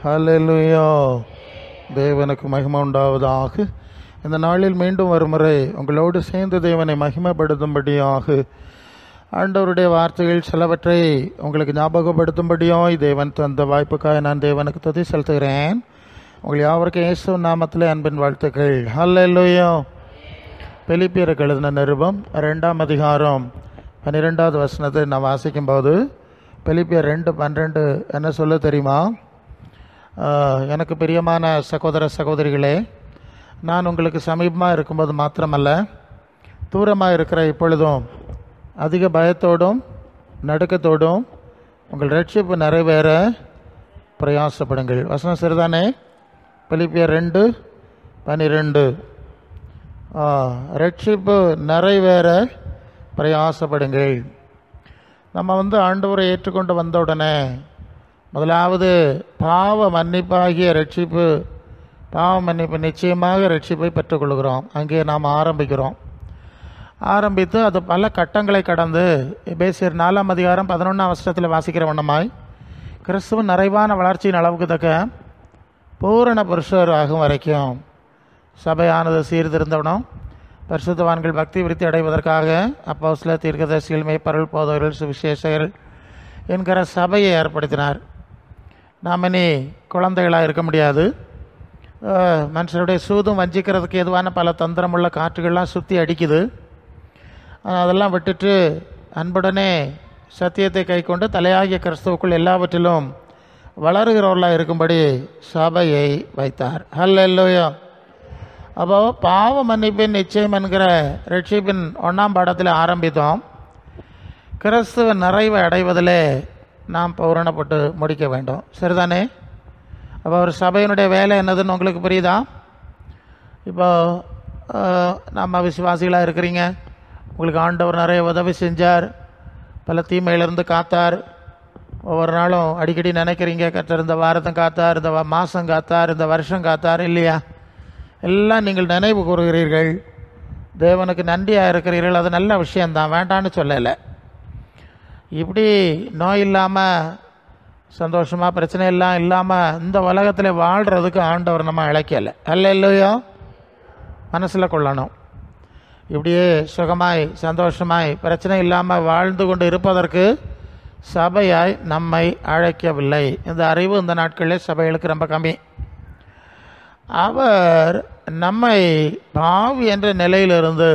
ஹல்லேலூயா. தேவனுக்கு மகிமை உண்டாவதாக. இந்த நாளில் மீண்டும் ஒருமுறை உங்களோடு சேர்ந்து தேவனை மகிமைப்படுத்தும்படியாக ஆண்டவருடைய வார்த்தைகள் சிலவற்றை உங்களுக்கு ஞாபகப்படுத்தும்படியாய் தேவன் தந்த வாய்ப்புக்காக நான் தேவனுக்கு துதி செலுத்துகிறேன். உங்கள் யாவருக்கும் இயேசு நாமத்திலே அன்பின் வாழ்த்துக்கள். ஹல்லேலூயா. பிலிப்பியருக்கு எழுதின நிருபம் 2ஆம் அதிகாரம் 12வது வசனத்தை நான் வாசிக்கும்போது, பிலிப்பியர் 2:12 என்ன சொல்ல தெரியுமா? எனக்கு பிரியமான சகோதர சகோதரிகளே, நான் உங்களுக்கு சமீபமாக இருக்கும்போது மாத்திரமல்ல, தூரமாக இருக்கிற இப்பொழுதும் அதிக பயத்தோடும் நடுக்கத்தோடும் உங்கள் ரட்சிப்பு நிறைவேற பிரயாசப்படுங்கள். வசனம் சரிதானே? பிலிப்பியர் 2:12 ரட்சிப்பு நிறைவேற பிரயாசப்படுங்கள். நம்ம ஆண்டவரை ஏற்றுக்கொண்டு வந்த உடனே முதலாவது பாவ மன்னிப்பாகிய ரட்சிப்பு, பாவ மன்னிப்பு நிச்சயமாக ரட்சிப்பை பெற்றுக்கொள்கிறோம். அங்கே நாம் ஆரம்பித்து அது பல கட்டங்களை கடந்து எபேசியர் 4ஆம் அதிகாரம் 11ஆம் வசனத்தில் வாசிக்கிற வண்ணமாய் கிறிஸ்துவ நிறைவான வளர்ச்சியின் அளவுக்கு தக்க பூரண புருஷர் ஆகும் வரைக்கும் சபையானது சீர்திருந்தவனும் பரிசுத்தவான்கள் பக்தி விருத்தி அடைவதற்காக அப்போஸ்தலர், தீர்க்கதரிசிகள், மேய்ப்பர்கள், போதகர்கள், சுவிசேஷகர் என்கிற சபையை ஏற்படுத்தினார். நாம் இனி குழந்தைகளாக இருக்க முடியாது. மனுஷருடைய சூதும் வஞ்சிக்கிறதுக்கு எதுவான பல தந்திரமுள்ள காற்றுகள்லாம் சுற்றி அடிக்குது. அதெல்லாம் விட்டுட்டு அன்புடனே சத்தியத்தை கை கொண்டு தலையாகிய கிறிஸ்துவுக்குள் எல்லாவற்றிலும் வளருகிறவர்களாக இருக்கும்படி சபையை வைத்தார். ஹல்லேலூயா. அப்போ பாவ மன்னிப்பின் நிச்சயம் என்கிற ரட்சிப்பின் 1ஆம் பாடத்தில் ஆரம்பித்தோம். கிறிஸ்துவ நிறைவை அடைவதிலே நாம் பூரணப்பட்டு முடிக்க வேண்டும். சரிதானே? அப்போ ஒரு சபையினுடைய வேலை என்னதுன்னு உங்களுக்கு புரியுதா? இப்போ நம்ம விசுவாசிகளாக இருக்கிறீங்க, உங்களுக்கு ஆண்டவர் நிறைய உதவி செஞ்சார், பல தீமையிலிருந்து காத்தார். ஒவ்வொரு நாளும் அடிக்கடி நினைக்கிறீங்க, கர்த்தர் இந்த வாரத்தை காத்தார், இந்த மாதம் காத்தார், இந்த வருஷம் காத்தார், இல்லையா? எல்லாம் நீங்கள் நினைவு கூறுகிறீர்கள், தேவனுக்கு நன்றியாக இருக்கிறீர்கள். அது நல்ல விஷயந்தான், வேண்டான்னு சொல்லலை. இப்படி நோய் இல்லாமல் சந்தோஷமாக பிரச்சனை எல்லாம் இல்லாமல் இந்த உலகத்தில் வாழ்கிறதுக்கு ஆண்டவர் நம்ம அழைக்கலை. அல்லேலூயா. மனசில் கொள்ளணும். இப்படியே சுகமாய் சந்தோஷமாய் பிரச்சனை இல்லாமல் வாழ்ந்து கொண்டு இருப்பதற்கு சபையாய் நம்மை அழைக்கவில்லை. இந்த அறிவு இந்த நாட்களில் சபைகளுக்கு ரொம்ப கம்மி. அவர் நம்மை பாவி என்ற நிலையிலிருந்து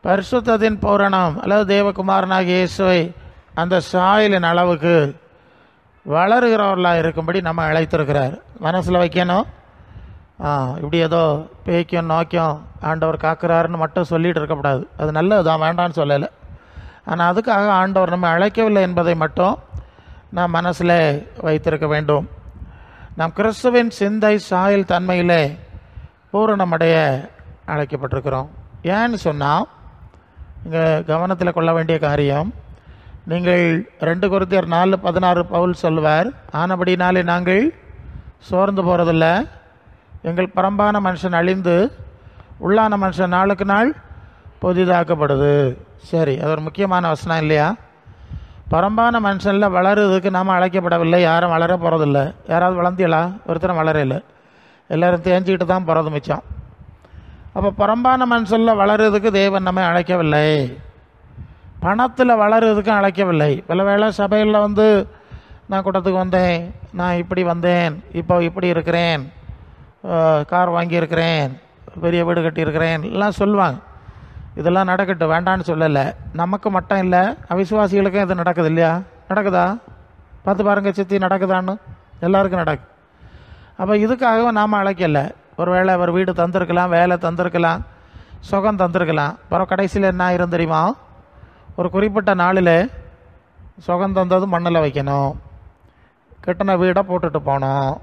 பரிசுத்தத்தின் பூரணம் அல்லது தேவகுமாரனாகிய இயேசுவை அந்த சாயலின் அளவுக்கு வளருகிறவர்களாக இருக்கும்படி நம்ம அழைத்திருக்கிறார். மனசில் வைக்கணும். இப்படி ஏதோ பேய்க்கும் நோக்கியும் ஆண்டவர் காக்கிறாருன்னு மட்டும் சொல்லிகிட்டு இருக்கக்கூடாது. அது நல்லது தான், வேண்டான்னு சொல்லலை. ஆனால் அதுக்காக ஆண்டவர் நம்ம அழைக்கவில்லை என்பதை மட்டும் நாம் மனசில் வைத்திருக்க வேண்டும். நாம் கிறிஸ்துவின் சிந்தை சாயல் தன்மையிலே பூரணமடைய அழைக்கப்பட்டிருக்கிறோம். ஏன்னு சொன்னால், இங்கே கவனத்தில் கொள்ள வேண்டிய காரியம், நீங்கள் 2 கொரிந்தியர் 4:16 பவுல் சொல்வார், ஆனபடினாலே நாங்கள் சோர்ந்து போகிறதில்ல, எங்கள் பரம்பான மனுஷன் அழிந்து உள்ளான மனுஷன் நாளுக்கு நாள் புதிதாக்கப்படுது. சரி, அது ஒரு முக்கியமான வசனம் இல்லையா? பரம்பான மனுஷனில் வளருறதுக்கு நாம் அழைக்கப்படவில்லை. யாரும் வளர போகிறதில்ல. யாராவது வளர்ந்தீங்களா? ஒருத்தரும் வளரலை. எல்லோரும் தேஞ்சிக்கிட்டு தான் போகிறது மிச்சம். அப்போ பரம்பான மனுஷனில் வளருறதுக்கு தேவன் நம்மை அழைக்கவில்லை. பணத்தில் வளருறதுக்கு அழைக்கவில்லை. பல வேளை சபையில் நான் கூட்டத்துக்கு வந்தேன், நான் இப்படி வந்தேன், இப்போ இப்படி இருக்கிறேன், கார் வாங்கியிருக்கிறேன், பெரிய வீடு கட்டியிருக்கிறேன் எல்லாம் சொல்லுவாங்க. இதெல்லாம் நடக்கட்டும், வேண்டான்னு சொல்லலை. நமக்கு மட்டும் இல்லை, அவிசுவாசிகளுக்கும் இது நடக்குது இல்லையா? நடக்குதா? பார்த்து பாருங்கள், சித்தி, நடக்குதான்னு. எல்லாருக்கும் நடக்கு. அப்போ இதுக்காக நாம் அழைக்கலை. ஒரு வேளை அவர் வீடு தந்திருக்கலாம், வேலை தந்திருக்கலாம், சுகம் தந்திருக்கலாம். அப்புறம் கடைசியில் என்ன ஆயிரும் தெரியுமா? ஒரு குறிப்பிட்ட நாளில் சுகம் தந்தது மண்ணில் வைக்கணும், கெட்டின வீடை போட்டுட்டு போனோம்.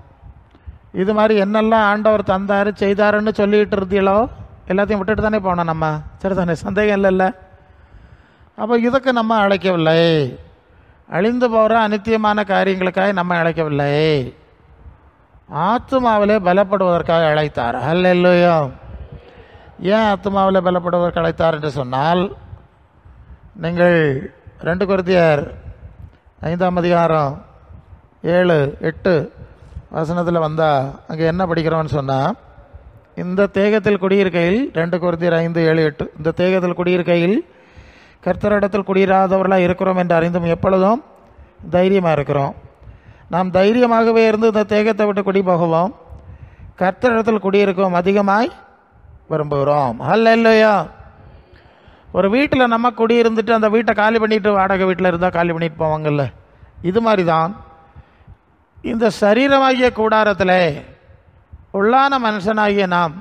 இது மாதிரி என்னெல்லாம் ஆண்டவர் தந்தார் செய்தாருன்னு சொல்லிகிட்டு இருந்தீங்களோ எல்லாத்தையும் விட்டுட்டு தானே போனோம் நம்ம. சரி தானே? சந்தேகம் இல்லைல்ல? அப்போ இதுக்கு நம்ம அழைக்கவில்லை. அழிந்து போகிற அநித்தியமான காரியங்களுக்காக நம்ம அழைக்கவில்லை. ஆத்துமாவிலே பலப்படுவதற்காக அழைத்தார். ஹல்லேலூயா. ஏன் ஆத்துமாவிலே பலப்படுவதற்கு அழைத்தார் என்று சொன்னால், நீங்கள் 2 கொரிந்தியர் 5ஆம் அதிகாரம் 7, 8 வசனத்தில் வந்தால் அங்கே என்ன படிக்கிறோன்னு சொன்னால், இந்த தேகத்தில் குடியிருக்கையில் 2 கொரிந்தியர் 5:7-8, இந்த தேகத்தில் குடியிருக்கையில் கர்த்தரிடத்தில் குடியிராதவர்களாக இருக்கிறோம் என்று அறிந்தும் எப்பொழுதும் தைரியமாக இருக்கிறோம். நாம் தைரியமாகவே இருந்து இந்த தேகத்தை விட்டு குடி போகவும் கர்த்தரிடத்தில் குடியிருக்கவும் அதிகமாய் விரும்புகிறோம். ஹல்லேலூயா. ஒரு வீட்டில் நம்ம குடியிருந்துட்டு அந்த வீட்டை காலி பண்ணிட்டு வாடகை வீட்டில் இருந்தால் காலி பண்ணிட்டு போவாங்கல்ல, இது மாதிரி தான் இந்த சரீரமாகிய கூடாரத்தில் உள்ளான மனுஷனாகிய நாம்,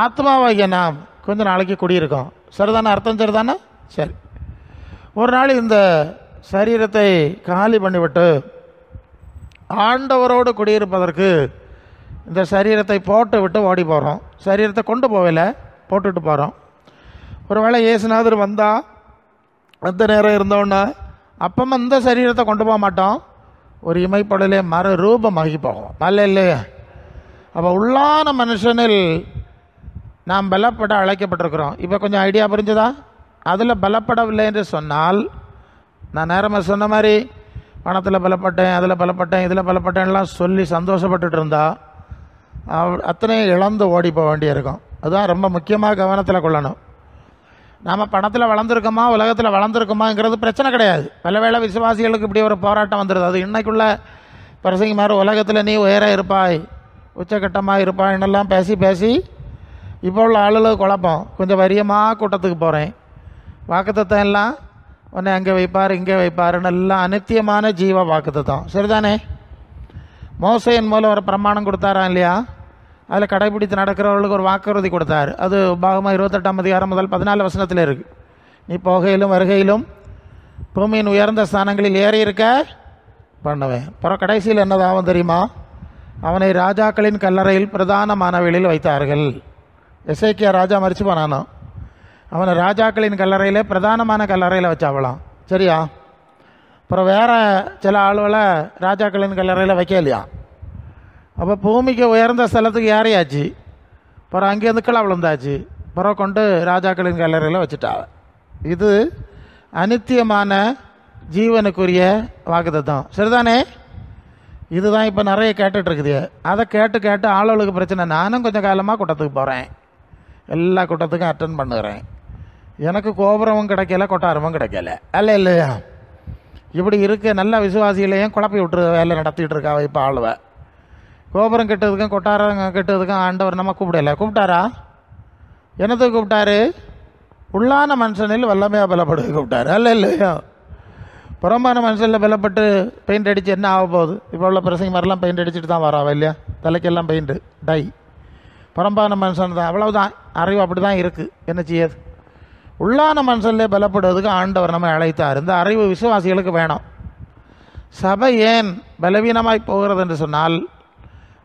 ஆத்மாவாகிய நாம் கொஞ்ச நாளைக்கு குடியிருக்கோம். சரிதானே? அர்த்தம் சரிதானே? சரி. ஒரு நாள் இந்த சரீரத்தை காலி பண்ணிவிட்டு ஆண்டவரோடு குடியிருப்பதற்கு இந்த சரீரத்தை போட்டு விட்டு ஓடி போகிறோம். சரீரத்தை கொண்டு போகலை, போட்டுட்டு போகிறோம். ஒருவேளை இயேசுநாதர் வந்தால் அந்த நேரம் இருந்தோன்னா அப்போ இந்த சரீரத்தை கொண்டு போக மாட்டோம், ஒரு இமைப்படலே மறு ரூபமாகி போகும். நல்ல இல்லையா? அப்போ உள்ளான மனுஷனில் நாம் பலப்பட அழைக்கப்பட்டிருக்கிறோம். இப்போ கொஞ்சம் ஐடியா புரிஞ்சுதா? அதில் பலப்படவில்லை என்று சொன்னால், நான் நேரமாக சொன்ன மாதிரி பணத்தில் பலப்பட்டேன், அதில் பலப்பட்டேன், இதில் பலப்பட்டேன்லாம் சொல்லி சந்தோஷப்பட்டுட்டு இருந்தா அத்தனையும் இழந்து ஓடி போக வேண்டியிருக்கும். அதுதான் ரொம்ப முக்கியமாக கவனத்தில் கொள்ளணும். நாம் பணத்தில் வளர்ந்துருக்கோமா, உலகத்தில் வளர்ந்துருக்கோமாங்கிறது பிரச்சனை கிடையாது. பல வேளை விசுவாசிகளுக்கு இப்படி ஒரு போராட்டம் வந்துடுது. அது இன்னைக்குள்ள பிரசங்கி மாதிரி உலகத்தில் நீ உயர இருப்பாய், உச்சக்கட்டமாக இருப்பாயின்னெல்லாம் பேசி பேசி இப்போ உள்ள ஆளுகளுக்கு குழப்பம். கொஞ்சம் வரியமாக கூட்டத்துக்கு போகிறேன், வாக்குத்தத்தம் எல்லாம் உன்னை அங்கே வைப்பார் இங்கே வைப்பாருன்னு எல்லாம் அநித்தியமான ஜீவ வாக்குத்தத்தம். சரிதானே? மோசையின் மூலம் ஒரு பிரமாணம் கொடுத்தாரா இல்லையா? அதில் கடைபிடித்து நடக்கிறவர்களுக்கு ஒரு வாக்குறுதி கொடுத்தார். அது பாகமாக 28ஆம் அதிகாரம் முதல் 14 வசனத்தில் இருக்குது. நீ போகையிலும் வருகையிலும் பூமியின் உயர்ந்த ஸ்தானங்களில் ஏறி இருக்க பண்ணுவேன். அப்புறம் கடைசியில் என்னதாகும் தெரியுமா? அவனை ராஜாக்களின் கல்லறையில் பிரதானமானவைகளில் வைத்தார்கள். எசேக்கியா ராஜா மரிச்சு போனானோ, அவனை ராஜாக்களின் கல்லறையில் பிரதானமான கல்லறையில் வச்சாவலாம். சரியா? அப்புறம் வேறு சில ஆளுகளை ராஜாக்களின் கல்லறையில் வைக்கலையா? அப்போ பூமிக்கு உயர்ந்த ஸ்தலத்துக்கு ஏறியாச்சு, அப்புறம் அங்கேருந்து கீழே விழுந்தாச்சு, அப்புறம் கொண்டு ராஜாக்களின் கல்லறையில் வச்சுட்டாவ. இது அநித்தியமான ஜீவனுக்குரிய வாக்குத்தத்தம். சரிதானே? இதுதான் இப்போ நிறைய கேட்டுட்ருக்குது. அதை கேட்டு கேட்டு ஆளுகளுக்கு பிரச்சனை. நானும் கொஞ்சம் காலமாக கூட்டத்துக்கு போகிறேன், எல்லா கூட்டத்துக்கும் அட்டன் பண்ணுகிறேன், எனக்கு கோபுரமும் கிடைக்கல கொட்டாரமும் கிடைக்கல. அல்ல இல்லையா? இப்படி இருக்க நல்ல விசுவாசிகளையும் குழப்பி விட்டுரு வேலை நடத்திட்டு இருக்கா இப்போ ஆளுவ. கோபுரம் கெட்டதுக்கும் கொட்டாரம் கெட்டதுக்கும் ஆண்டவர் நம்ம கூப்பிட்டாரா? என்னத்துக்கு கூப்பிட்டாரு? உள்ளான மனுஷனில் வல்லமையாக பலப்படுது கூப்பிட்டாரு. அல்ல இல்லையா? புறம்பான மனுஷனில் பலப்பட்டு பெயிண்ட் அடித்து என்ன ஆக போகுது? இப்போ உள்ள பிரசங்க மாதிரிலாம் பெயிண்ட் அடிச்சுட்டு தான் வராவா இல்லையா? தலைக்கெல்லாம் பெயிண்ட்டு டை. புறம்பான மனுஷன் தான், அவ்வளவுதான். அறிவு அப்படி தான் இருக்குது, என்ன செய்யாது? உள்ளான மனுஷனில் பலப்படுவதுக்கு ஆண்டவர் நம்ம அழைத்தார். இந்த அறிவு விசுவாசிகளுக்கு வேணும். சபை ஏன் பலவீனமாய் போகிறது என்று சொன்னால்,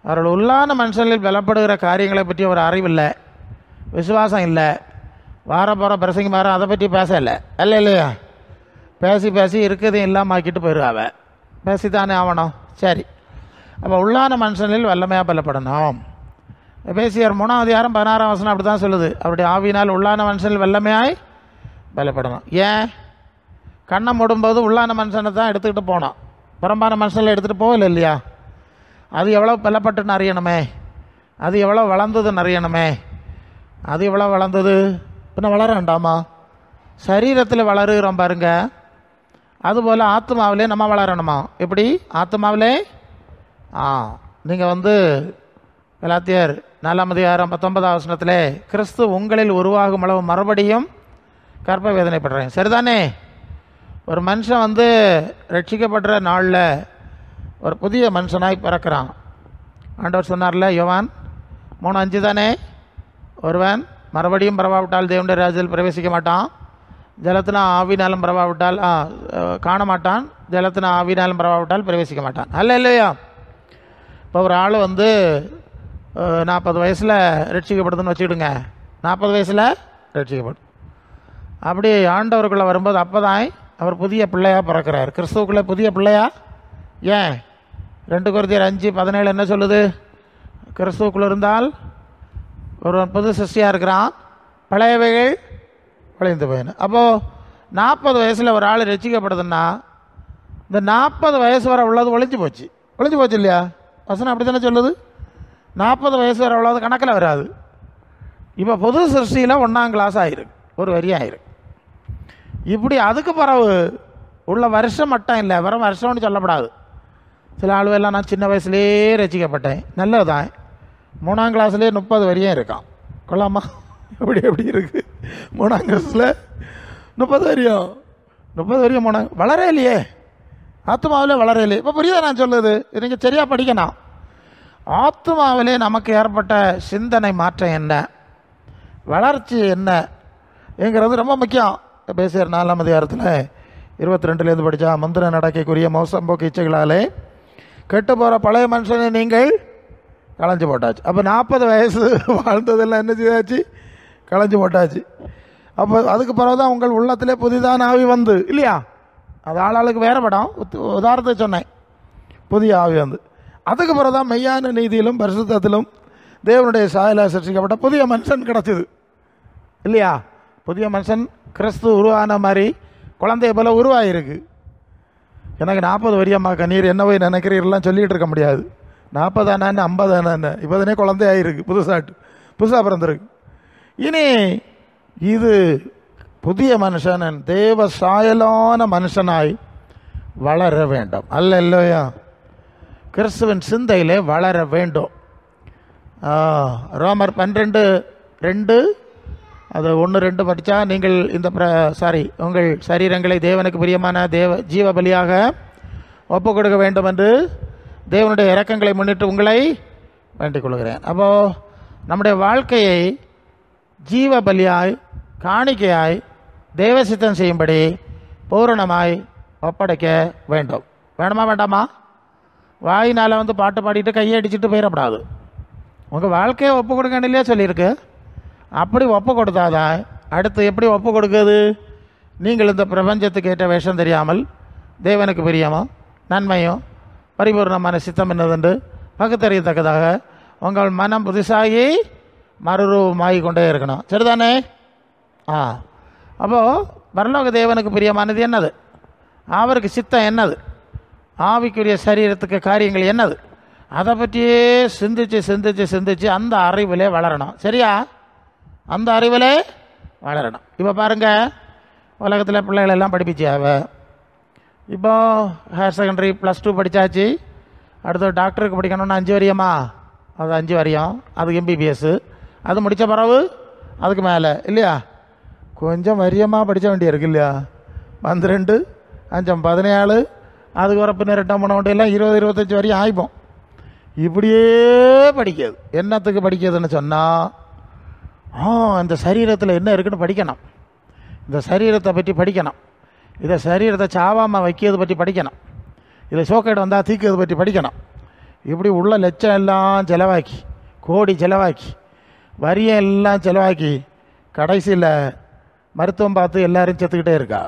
அவர்கள் உள்ளான மனுஷனில் பலப்படுகிற காரியங்களை பற்றி ஒரு அறிவில்லை, விசுவாசம் இல்லை. வார போகிற பிரசங்க மாற அதை பற்றி பேசலை. அல்ல இல்லையா? பேசி பேசி இருக்கிறதையும் இல்லாமல் ஆக்கிட்டு போயிடுவாவ. பேசித்தானே ஆகணும். சரி, அப்போ உள்ளான மனுஷனில் வல்லமையாக பலப்படணும். எபேசியர் 3ஆம் அதிகாரம் 16ஆம் வசனம் அப்படி தான் சொல்லுது. அப்படி ஆவியினால் உள்ளான மனுஷனில் வல்லமையாய் பலப்படணும். ஏன்? கண்ணை மூடும்போது உள்ளான மனுஷனை தான் எடுத்துக்கிட்டு போனோம், புறம்பான மனுஷனில் எடுத்துகிட்டு போகல இல்லையா? அது எவ்வளோ பலப்பட்டுன்னு அறியணுமே, அது எவ்வளோ வளர்ந்ததுன்னு அறியணுமே. அது எவ்வளோ வளர்ந்தது பின்ன வளர வேண்டாமா? சரீரத்தில் வளருகிறோம் பாருங்க, அதுபோல் ஆத்மாவிலே நம்ம வளரணுமா? எப்படி? ஆத்மாவிலே நீங்கள் கலாத்தியர் 4ஆம் அதிகாரம் 19ஆம் வசனத்திலே கிறிஸ்து உங்களில் உருவாகும் அளவு மறுபடியும் கற்ப வேதனைப்படுறேன். சரிதானே? ஒரு மனுஷன் ரட்சிக்கப்படுற நாளில் ஒரு புதிய மனுஷனாய் பிறக்கிறான். ஆண்டவர் சொன்னார்ல, யோவான் 3:5 தானே, ஒருவன் மறுபடியும் பிறவாவிட்டால் தேவனுடைய ராஜ்யத்தில் பிரவேசிக்க மாட்டான், ஜலத்தினா ஆவினாலும் பிறவாவிட்டால் காண மாட்டான், ஜலத்தினா ஆவினாலும் பிறவாவிட்டால் பிரவேசிக்க மாட்டான். அல்ல இல்லையா? இப்போ ஒரு ஆள் 40 வயசில் ரட்சிக்கப்படுதுன்னு வச்சுக்கிடுங்க, 40 வயசில் ரட்சிக்கப்படும். அப்படி ஆண்டவருக்குள்ளே வரும்போது அப்போ தான் அவர் புதிய பிள்ளையாக பிறக்கிறார், கிறிஸ்துவுக்குள்ளே புதிய பிள்ளையா. ஏன்? 2 கொரிந்தியர் 5:17 என்ன சொல்லுது? கிறிஸ்துவுக்குள்ளே இருந்தால் ஒரு புது சிருஷ்டியாக இருக்கிறான், பழையவைகள் ஒழிந்து போயின்னு. அப்போது 40 வயசில் ஒரு ஆள் ரட்சிக்கப்படுதுன்னா இந்த 40 வயசு வரை உள்ளது ஒழிஞ்சு போச்சு இல்லையா? வசனம் அப்படி தானே சொல்லுது. 40 வயசு வர அவ்வளோது கணக்கில் வராது. இப்போ புது சிருஷ்டியில் 1ஆம் கிளாஸ் ஆயிருக்கு, ஒரு வரி ஆயிருக்கு. இப்படி அதுக்கு பிறகு உள்ள வருஷம் மட்டும் இல்லை, வெறும் வருஷம்னு சொல்லப்படாது. சில ஆளுவெல்லாம் நான் சின்ன வயசுலேயே ரசிக்கப்பட்டேன், நல்லதுதான். 3ஆம் கிளாஸ்லேயே 30 வரியும் இருக்கான், கொள்ளாமா? எப்படி இருக்குது 3ஆம் கிளாஸில் 30 வரியும் 3 வளரே இல்லையே, ஆத்மாவிலே வளரே இல்லையே. இப்போ புரியுதா நான் சொல்லுது? நீங்கள் சரியாக படிக்கணும். ஆத்மாவிலே நமக்கு ஏற்பட்ட சிந்தனை மாற்றம் என்ன, வளர்ச்சி என்னங்கிறது ரொம்ப முக்கியம். பேசியர் 4ஆம் அதிகாரத்தில் 22 படித்தா, முந்திர நடக்கைக்குரிய மோசம்போக்கு இச்சைகளாலே கெட்டு போகிற பழைய மனுஷனை நீங்கள் களைஞ்சு போட்டாச்சு. அப்போ 40 வயசு வாழ்ந்ததெல்லாம் என்ன செய்தாச்சு? களைஞ்சு போட்டாச்சு. அப்போ அதுக்கு பிறகு தான் உங்கள் உள்ளத்திலே புதிதான ஆவி வந்து, இல்லையா? அது ஆளாளுக்கு வேறு படம், உதாரணத்துக்கு சொன்னேன். புதிய ஆவி வந்து அதுக்கு பிறகு தான் மெய்யான நீதியிலும் பரிசுத்தத்திலும் தேவனுடைய சாயலாக சிருஷ்டிக்கப்பட்ட புதிய மனுஷன் கிடச்சிது, இல்லையா? புதிய மனுஷன் கிறிஸ்து உருவான மாதிரி குழந்தைய போல உருவாகிருக்கு. எனக்கு 40 வரியம்மா கண்ணீர் என்னவை நினைக்கிறீர்கள்லாம் சொல்லிகிட்டு இருக்க முடியாது. 40 ஆனான்னு 50 ஆனான்னு இப்போ தானே குழந்தையாயிருக்கு, புதுசாக பிறந்திருக்கு. இனி இது புதிய மனுஷன் தேவ சாயலான மனுஷனாய் வளர வேண்டும். அல்லேலூயா. கிறிஸ்துவின் சிந்தையிலே வளர வேண்டும். ரோமர் 12:2 அது 1-2 படித்தா, நீங்கள் உங்கள் சரீரங்களை தேவனுக்கு பிரியமான ஜீவ பலியாக ஒப்பு கொடுக்க வேண்டும் என்று தேவனுடைய இரக்கங்களை முன்னிட்டு உங்களை வேண்டிக் கொள்கிறேன். அப்போது நம்முடைய வாழ்க்கையை ஜீவ பலியாய் காணிக்கையாய் தேவ சித்தம் செய்யும்படி பூரணமாய் ஒப்படைக்க வேண்டும். வேணுமா வேண்டாமா? வாயினால் வந்து பாட்டு பாடிட்டு கையை அடிச்சுட்டு போயிடப்படாது. உங்கள் வாழ்க்கையை ஒப்பு கொடுக்கணும்லையே சொல்லியிருக்கு. அப்படி ஒப்பு கொடுத்தாதான் அடுத்து எப்படி ஒப்பு கொடுக்குது? நீங்கள் இந்த பிரபஞ்சத்துக்கு ஏற்ற வேஷம் தெரியாமல் தேவனுக்கு பிரியமோ நன்மையும் பரிபூர்ணமான சித்தம் என்னதென்று பகுத்தறியத்தக்கதாக உங்கள் மனம் புதுசாகி மறுரூபமாகி கொண்டே இருக்கணும். சரிதானே? அப்போது பரலோக தேவனுக்கு பிரியமானது என்னது? அவருக்கு சித்தம் என்னது? ஆவிக்குரிய சரீரத்துக்கு காரியங்கள் என்னது? அதை பற்றியே சிந்திச்சு அந்த அறிவிலே வளரணும். சரியா? அந்த அறிவிலே வளரணும். இப்போ பாருங்கள், உலகத்தில் பிள்ளைகளெல்லாம் படிப்பிச்சாவ. இப்போ ஹையர் செகண்டரி +2 படித்தாச்சு. அடுத்து டாக்டருக்கு படிக்கணும்னா 5 வரியமா? அது 5 வரியம். அது MBBS. அது முடித்த பிறகு அதுக்கு மேலே, இல்லையா? கொஞ்சம் வரியமாக படித்த வேண்டியிருக்கு, இல்லையா? 12, 5, 17, அதுக்கு வர பின்ன 2, 3 எல்லாம் 20, 25 வரையும் ஆகிப்போம். இப்படியே படிக்கிறது. என்னத்துக்கு படிக்கிறதுன்னு சொன்னால், இந்த சரீரத்தில் என்ன இருக்குன்னு படிக்கணும், இந்த சரீரத்தை பற்றி படிக்கணும், இதை சரீரத்தை சாவாமல் வைக்கிறது பற்றி படிக்கணும், இதை சோக்கேடு வந்தால் தீக்கிறது பற்றி படிக்கணும். இப்படி உள்ள லட்சம் எல்லாம் செலவாக்கி, கோடி செலவாக்கி, வரியம் எல்லாம் செலவாக்கி, கடைசியில் மருத்துவம் பார்த்து எல்லோரும் செத்துக்கிட்டே இருக்கா.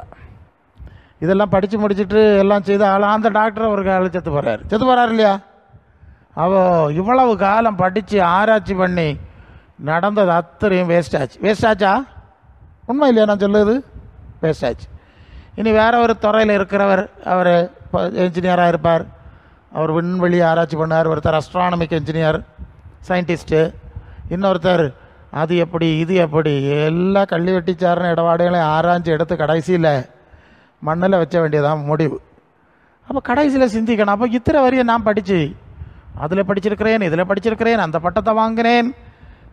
இதெல்லாம் படித்து முடிச்சுட்டு எல்லாம் செய்து அந்த டாக்டர் ஒரு காலம் செத்து போகிறார் இல்லையா? இவ்வளவு காலம் படித்து ஆராய்ச்சி பண்ணி நடந்தது அத்தனையும் வேஸ்ட் ஆச்சா? உண்மை இல்லையா நான் சொல்லுது? வேஸ்ட் ஆச்சு. இனி வேற ஒரு துறையில் இருக்கிறவர், அவர் என்ஜினியராக இருப்பார், அவர் விண்வெளி ஆராய்ச்சி பண்ணார். ஒருத்தர் அஸ்ட்ரானமிக் இன்ஜினியர் சயின்டிஸ்ட்டு, இன்னொருத்தர் அது எப்படி இது எப்படி எல்லாம் கள்ளி வெட்டிச்சாருன்னு இடவாடைகளையும் ஆராய்ச்சி எடுத்து கடைசியில் மண்ணில் வச்ச வேண்டியதான் முடிவு. அப்போ கடைசியில் சிந்திக்கணும், அப்போ இத்தனை வரையும் நான் படித்து அதில் படிச்சிருக்கிறேன், இதில் படிச்சிருக்கிறேன், அந்த பட்டத்தை வாங்கினேன்,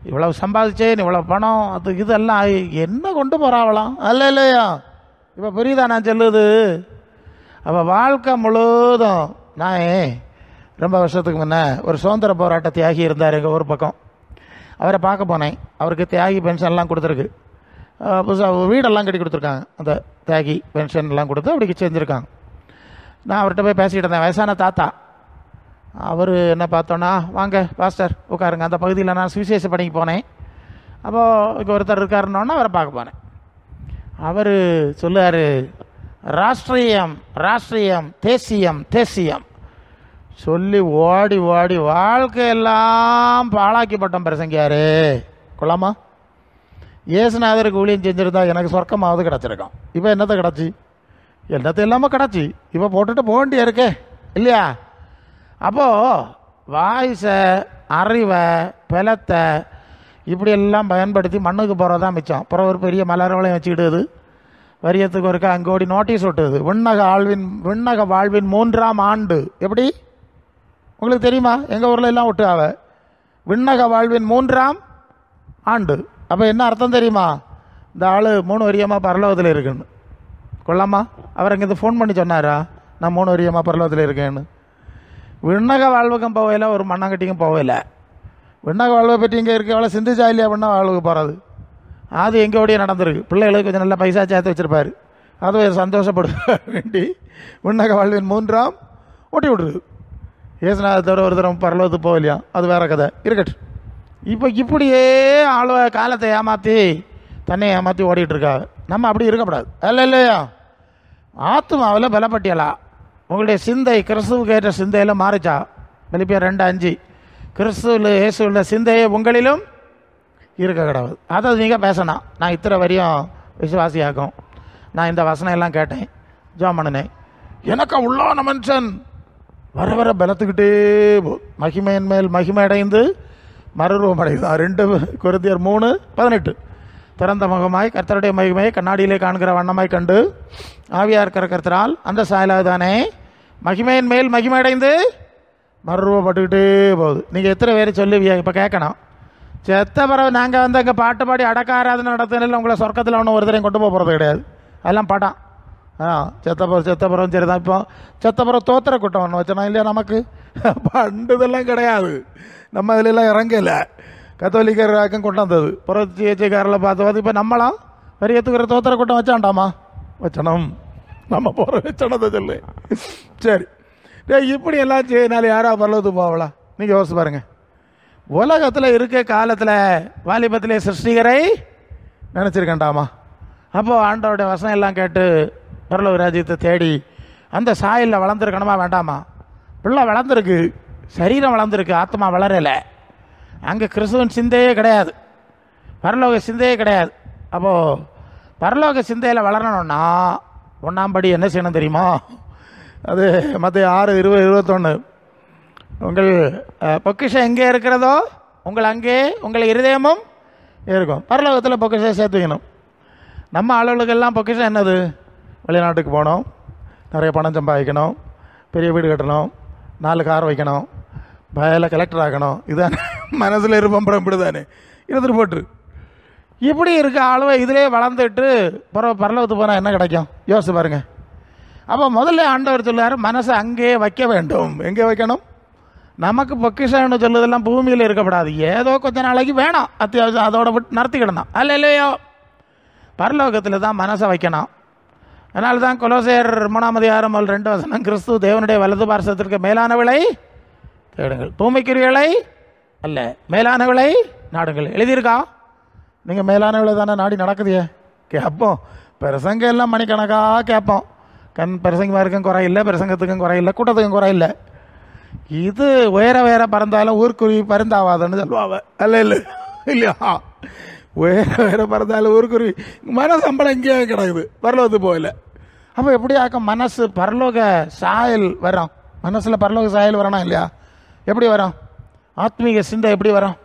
இவ்வளவு சம்பாதிச்சேன், இவ்வளோ பணம், அது இதெல்லாம் என்ன கொண்டு போகிறாவலாம்? இல்லையா? இப்போ புரியுதா நான் சொல்லுது? அப்போ வாழ்க்கை முழுவதும் நான் ரொம்ப வருஷத்துக்கு முன்னே ஒரு சுதந்திர போராட்ட தியாகி இருந்தார் எங்கள் ஊர் பக்கம். அவரை பார்க்க போனேன். அவருக்கு தியாகி பென்ஷன்லாம் கொடுத்துருக்கு. புதுசாக வீடெல்லாம் கட்டி கொடுத்துருக்காங்க. அந்த தியாகி பென்ஷன்லாம் கொடுத்து அப்படி செஞ்சுருக்காங்க. நான் அவர்கிட்ட போய் பேசிக்கிட்டு இருந்தேன். வயசான தாத்தா. அவர் என்ன பார்த்தோன்னா, வாங்க பாஸ்டர் உட்காருங்க. அந்த பகுதியில் நான் சுவிசேஷ பணிக்கு போனேன். அப்போது இங்கே ஒருத்தர் இருக்காருன்னொன்னா அவரை பார்க்க போனேன். அவர் சொல்லுவார், ராஷ்ட்ரியம் ராஷ்ட்ரியம் தேசியம் தேசியம் சொல்லி ஓடி ஓடி வாழ்க்கையெல்லாம் பாழாக்கிப்பட்டோம் பிரசங்கியாரு. கொள்ளாமா? இயேசுநாதருக்கு ஊழியம் செஞ்சுருந்தா எனக்கு சொர்க்கமாவது கிடச்சிருக்கோம். இப்போ என்னத்தை கிடச்சி? என்னத்தை இல்லாமல் கிடச்சி. இப்போ போட்டுட்டு போக வேண்டிய இருக்கே, இல்லையா? அப்போது வாய்ஸை, அறிவை, பலத்தை இப்படியெல்லாம் பயன்படுத்தி மண்ணுக்கு போகிறது தான் மிச்சம். அப்புறம் ஒரு பெரிய மலர்வளையம் வச்சுக்கிடுது, வரியத்துக்கு ஒருக்கா அங்கே ஓடி நோட்டீஸ் விட்டுது, விண்ணக வாழ்வின் 3ஆம் ஆண்டு. எப்படி உங்களுக்கு தெரியுமா? எங்கள் ஊரில் எல்லாம் விட்டுவாவ விண்ணக வாழ்வின் 3ஆம் ஆண்டு. அப்போ என்ன அர்த்தம் தெரியுமா? இந்த ஆள் 3 வருஷமாக பரலோகத்தில் இருக்குன்னு கொள்ளாமா. அவர் இங்கே ஃபோன் பண்ணி சொன்னாரா, நான் 3 வருஷமாக பரலோகத்தில் இருக்கேன்னு? விண்ணக வாழ்வுக்கும் போகல, ஒரு மண்ணாங்கட்டிக்கும் போகல. விண்ணக வாழ்வை பற்றி இங்கே இருக்க எவ்வளோ சிந்திச்சா இல்லையா விண்ணக வாழ்வுக்கு போகிறது? அது எங்கேயோடைய நடந்திருக்கு. பிள்ளைகளுக்கு கொஞ்சம் நல்லா பைசா சேர்த்து வச்சுருப்பார், அது சந்தோஷப்பட வேண்டி விண்ணக வாழ்வின் 3ஆம் ஓட்டி விட்ருது. ஏசுநாத தவிர ஒரு தரம் பரலோகத்துக்கு போகலையா, அது வேற கதை இருக்கட்டும். இப்போ இப்படியே காலத்தை ஏமாற்றி தன்னை ஏமாற்றி ஓடிட்டுருக்கா. நம்ம அப்படி இருக்கக்கூடாது. அல்ல இல்லையா? ஆத்மாவில் பலப்பட்டியலா உங்களுடைய சிந்தை கிறிஸ்துவுக்கு ஏற்ற சிந்தையில் மாறிச்சா? பிலிப்பியர் 2:5 கிறிஸ்துவில் இயேசுள்ள சிந்தையை உங்களிலும் இருக்க கிடவுது. அதை நீங்கள் பேசணும். நான் இத்தனை வரையும் விசுவாசியாக்கும், நான் இந்த வசனம் எல்லாம் கேட்டேன், ஜாம் பண்ணினேன், எனக்கு உள்ளான மனுஷன் வர வர பலத்துக்கிட்டே மகிமையின் மேல் மகிமை அடைந்து மறுரூபம் அடைந்தான். 2 கொரிந்தியர் 3:18 திறந்த முகமாய் கர்த்தருடைய மகிமையை கண்ணாடியிலே காண்கிற வண்ணமாய் கண்டு ஆவியா இருக்கிற கர்த்தரால் அந்த சாயலாக தானே மகிமையின் மேல் மகிமை அடைந்து மறுரூபப்பட்டுக்கிட்டே போகுது. நீங்கள் எத்தனை பேர் சொல்லுவியா? இப்போ கேட்கணும். செத்த பிறகு நாங்கள் வந்து அங்கே பாட்டு பாடி அடக்க ஆராதனை நடத்தினில் உங்களை சொர்க்கத்தில் ஒன்றும் ஒரு தரையும் கொண்டு போகிறது கிடையாது. அதெல்லாம் படம். செத்தப்புறம் சரி தான். இப்போ செத்தப்புறம் தோத்திர கூட்டம் ஒன்று வச்சோன்னா இல்லையா? நமக்கு பண்டுதெல்லாம் கிடையாது. நம்ம அதிலெல்லாம் இறங்கலை. கத்தோலிக்கராக்கம் கொண்டு வந்தது புரட்சிக்காரில் பார்த்து இப்போ நம்மளாம் பெரியத்துக்கிற தோத்திர கூட்டம் வச்சாண்டாமா? வச்சனம். நம்ம போகிற வச்சனத்தை சொல்லு. சரி, இப்படி எல்லாம் செய்யினாலும் யாரா பரலோகத்துக்கு போகலாம்? நீங்கள் யோசிச்சு பாருங்கள். உலகத்தில் இருக்க காலத்தில் வாலிபத்திலே சிருஷ்டிகரை நினச்சிருக்கண்டாமா? அப்போது ஆண்டவருடைய வசனம் எல்லாம் கேட்டு பரலோக ராஜ்யத்தை தேடி அந்த சாயலில் வளர்ந்துருக்கணுமா வேண்டாமா? பிள்ளை வளர்ந்துருக்கு, சரீரம் வளர்ந்துருக்கு, ஆத்மா வளரலை. அங்கே கிறிஸ்துவன் சிந்தையே கிடையாது, பரலோக சிந்தையே கிடையாது. அப்போது பரலோக சிந்தையில் வளரணும்னா 1ஆம் படி என்ன செய்யணும் தெரியுமா? அது மத்திய 6:20-21 உங்கள் பொக்கிஷம் எங்கே இருக்கிறதோ உங்கள் அங்கே உங்கள் இருதயமும் இருக்கும். பரலோகத்தில் பொக்கிஷம் சேர்த்து வைக்கணும். நம்ம ஆளுகளுக்கெல்லாம் பொக்கிஷம் என்னது? வெளிநாட்டுக்கு போகணும், நிறைய பணம் சம்பாதிக்கணும், பெரிய வீடு கட்டணும், 4 கார் வைக்கணும், பயல கலெக்டர் ஆகணும். இதுதான் மனசில் இருப்போம். இப்படி தானே இருந்துட்டு போட்டு இப்படி இருக்க ஆளுவை இதிலே வளர்ந்துட்டு பரலோகத்துக்கு போனால் என்ன கிடைக்கும்? யோசிச்சு பாருங்கள். அப்போ முதல்ல ஆண்டவர் சொல்லுவார், மனசை அங்கே வைக்க வேண்டும். எங்கே வைக்கணும்? நமக்கு பொக்கிஷம்னு சொல்லுதெல்லாம் பூமியில் இருக்கப்படாது. ஏதோ கொஞ்ச நாளைக்கு வேணும், அத்தியாவசியம், அதோட விட்டு நடத்திக்கிடணும். அல்ல இல்லையோ? பரலோகத்தில் தான் மனசை வைக்கணும். அதனால தான் கொலோசையர் 3:2 கிறிஸ்து தேவனுடைய வலது பார்சத்திற்கு மேலானவளை தேடுங்கள், பூமிக்குரியவளை அல்ல மேலானவளை நாடுங்கள் எழுதியிருக்கா? நீங்கள் மேலானவளை தானே நாடி நடக்குதியே. கேட்போம், பிரசங்க எல்லாம் மணிக்கணக்காக கேட்போம். பிரசங்கமாக இருக்கும் குறையில்லை, பிரசங்கத்துக்கும் குறையில்லை, கூட்டத்துக்கும் குறையில்லை. இது வேற பறந்தாலும் ஊர்க்குருவி பருந்தாவாதுன்னு சொல்லுவாங்க. அல்ல இல்லை இல்லையா? வேற பறந்தாலும் ஊர்க்குருவி மனசம்பளம் இங்கேயே கிடக்குது, பரலோகத்து போகல. அப்போ எப்படி ஆக்கும்? மனசு பரலோக சாயல் வரும். மனசில் பரலோக சாயல் வரணும் இல்லையா? எப்படி வரும்? ஆத்மீக சிந்தை எப்படி வரும்?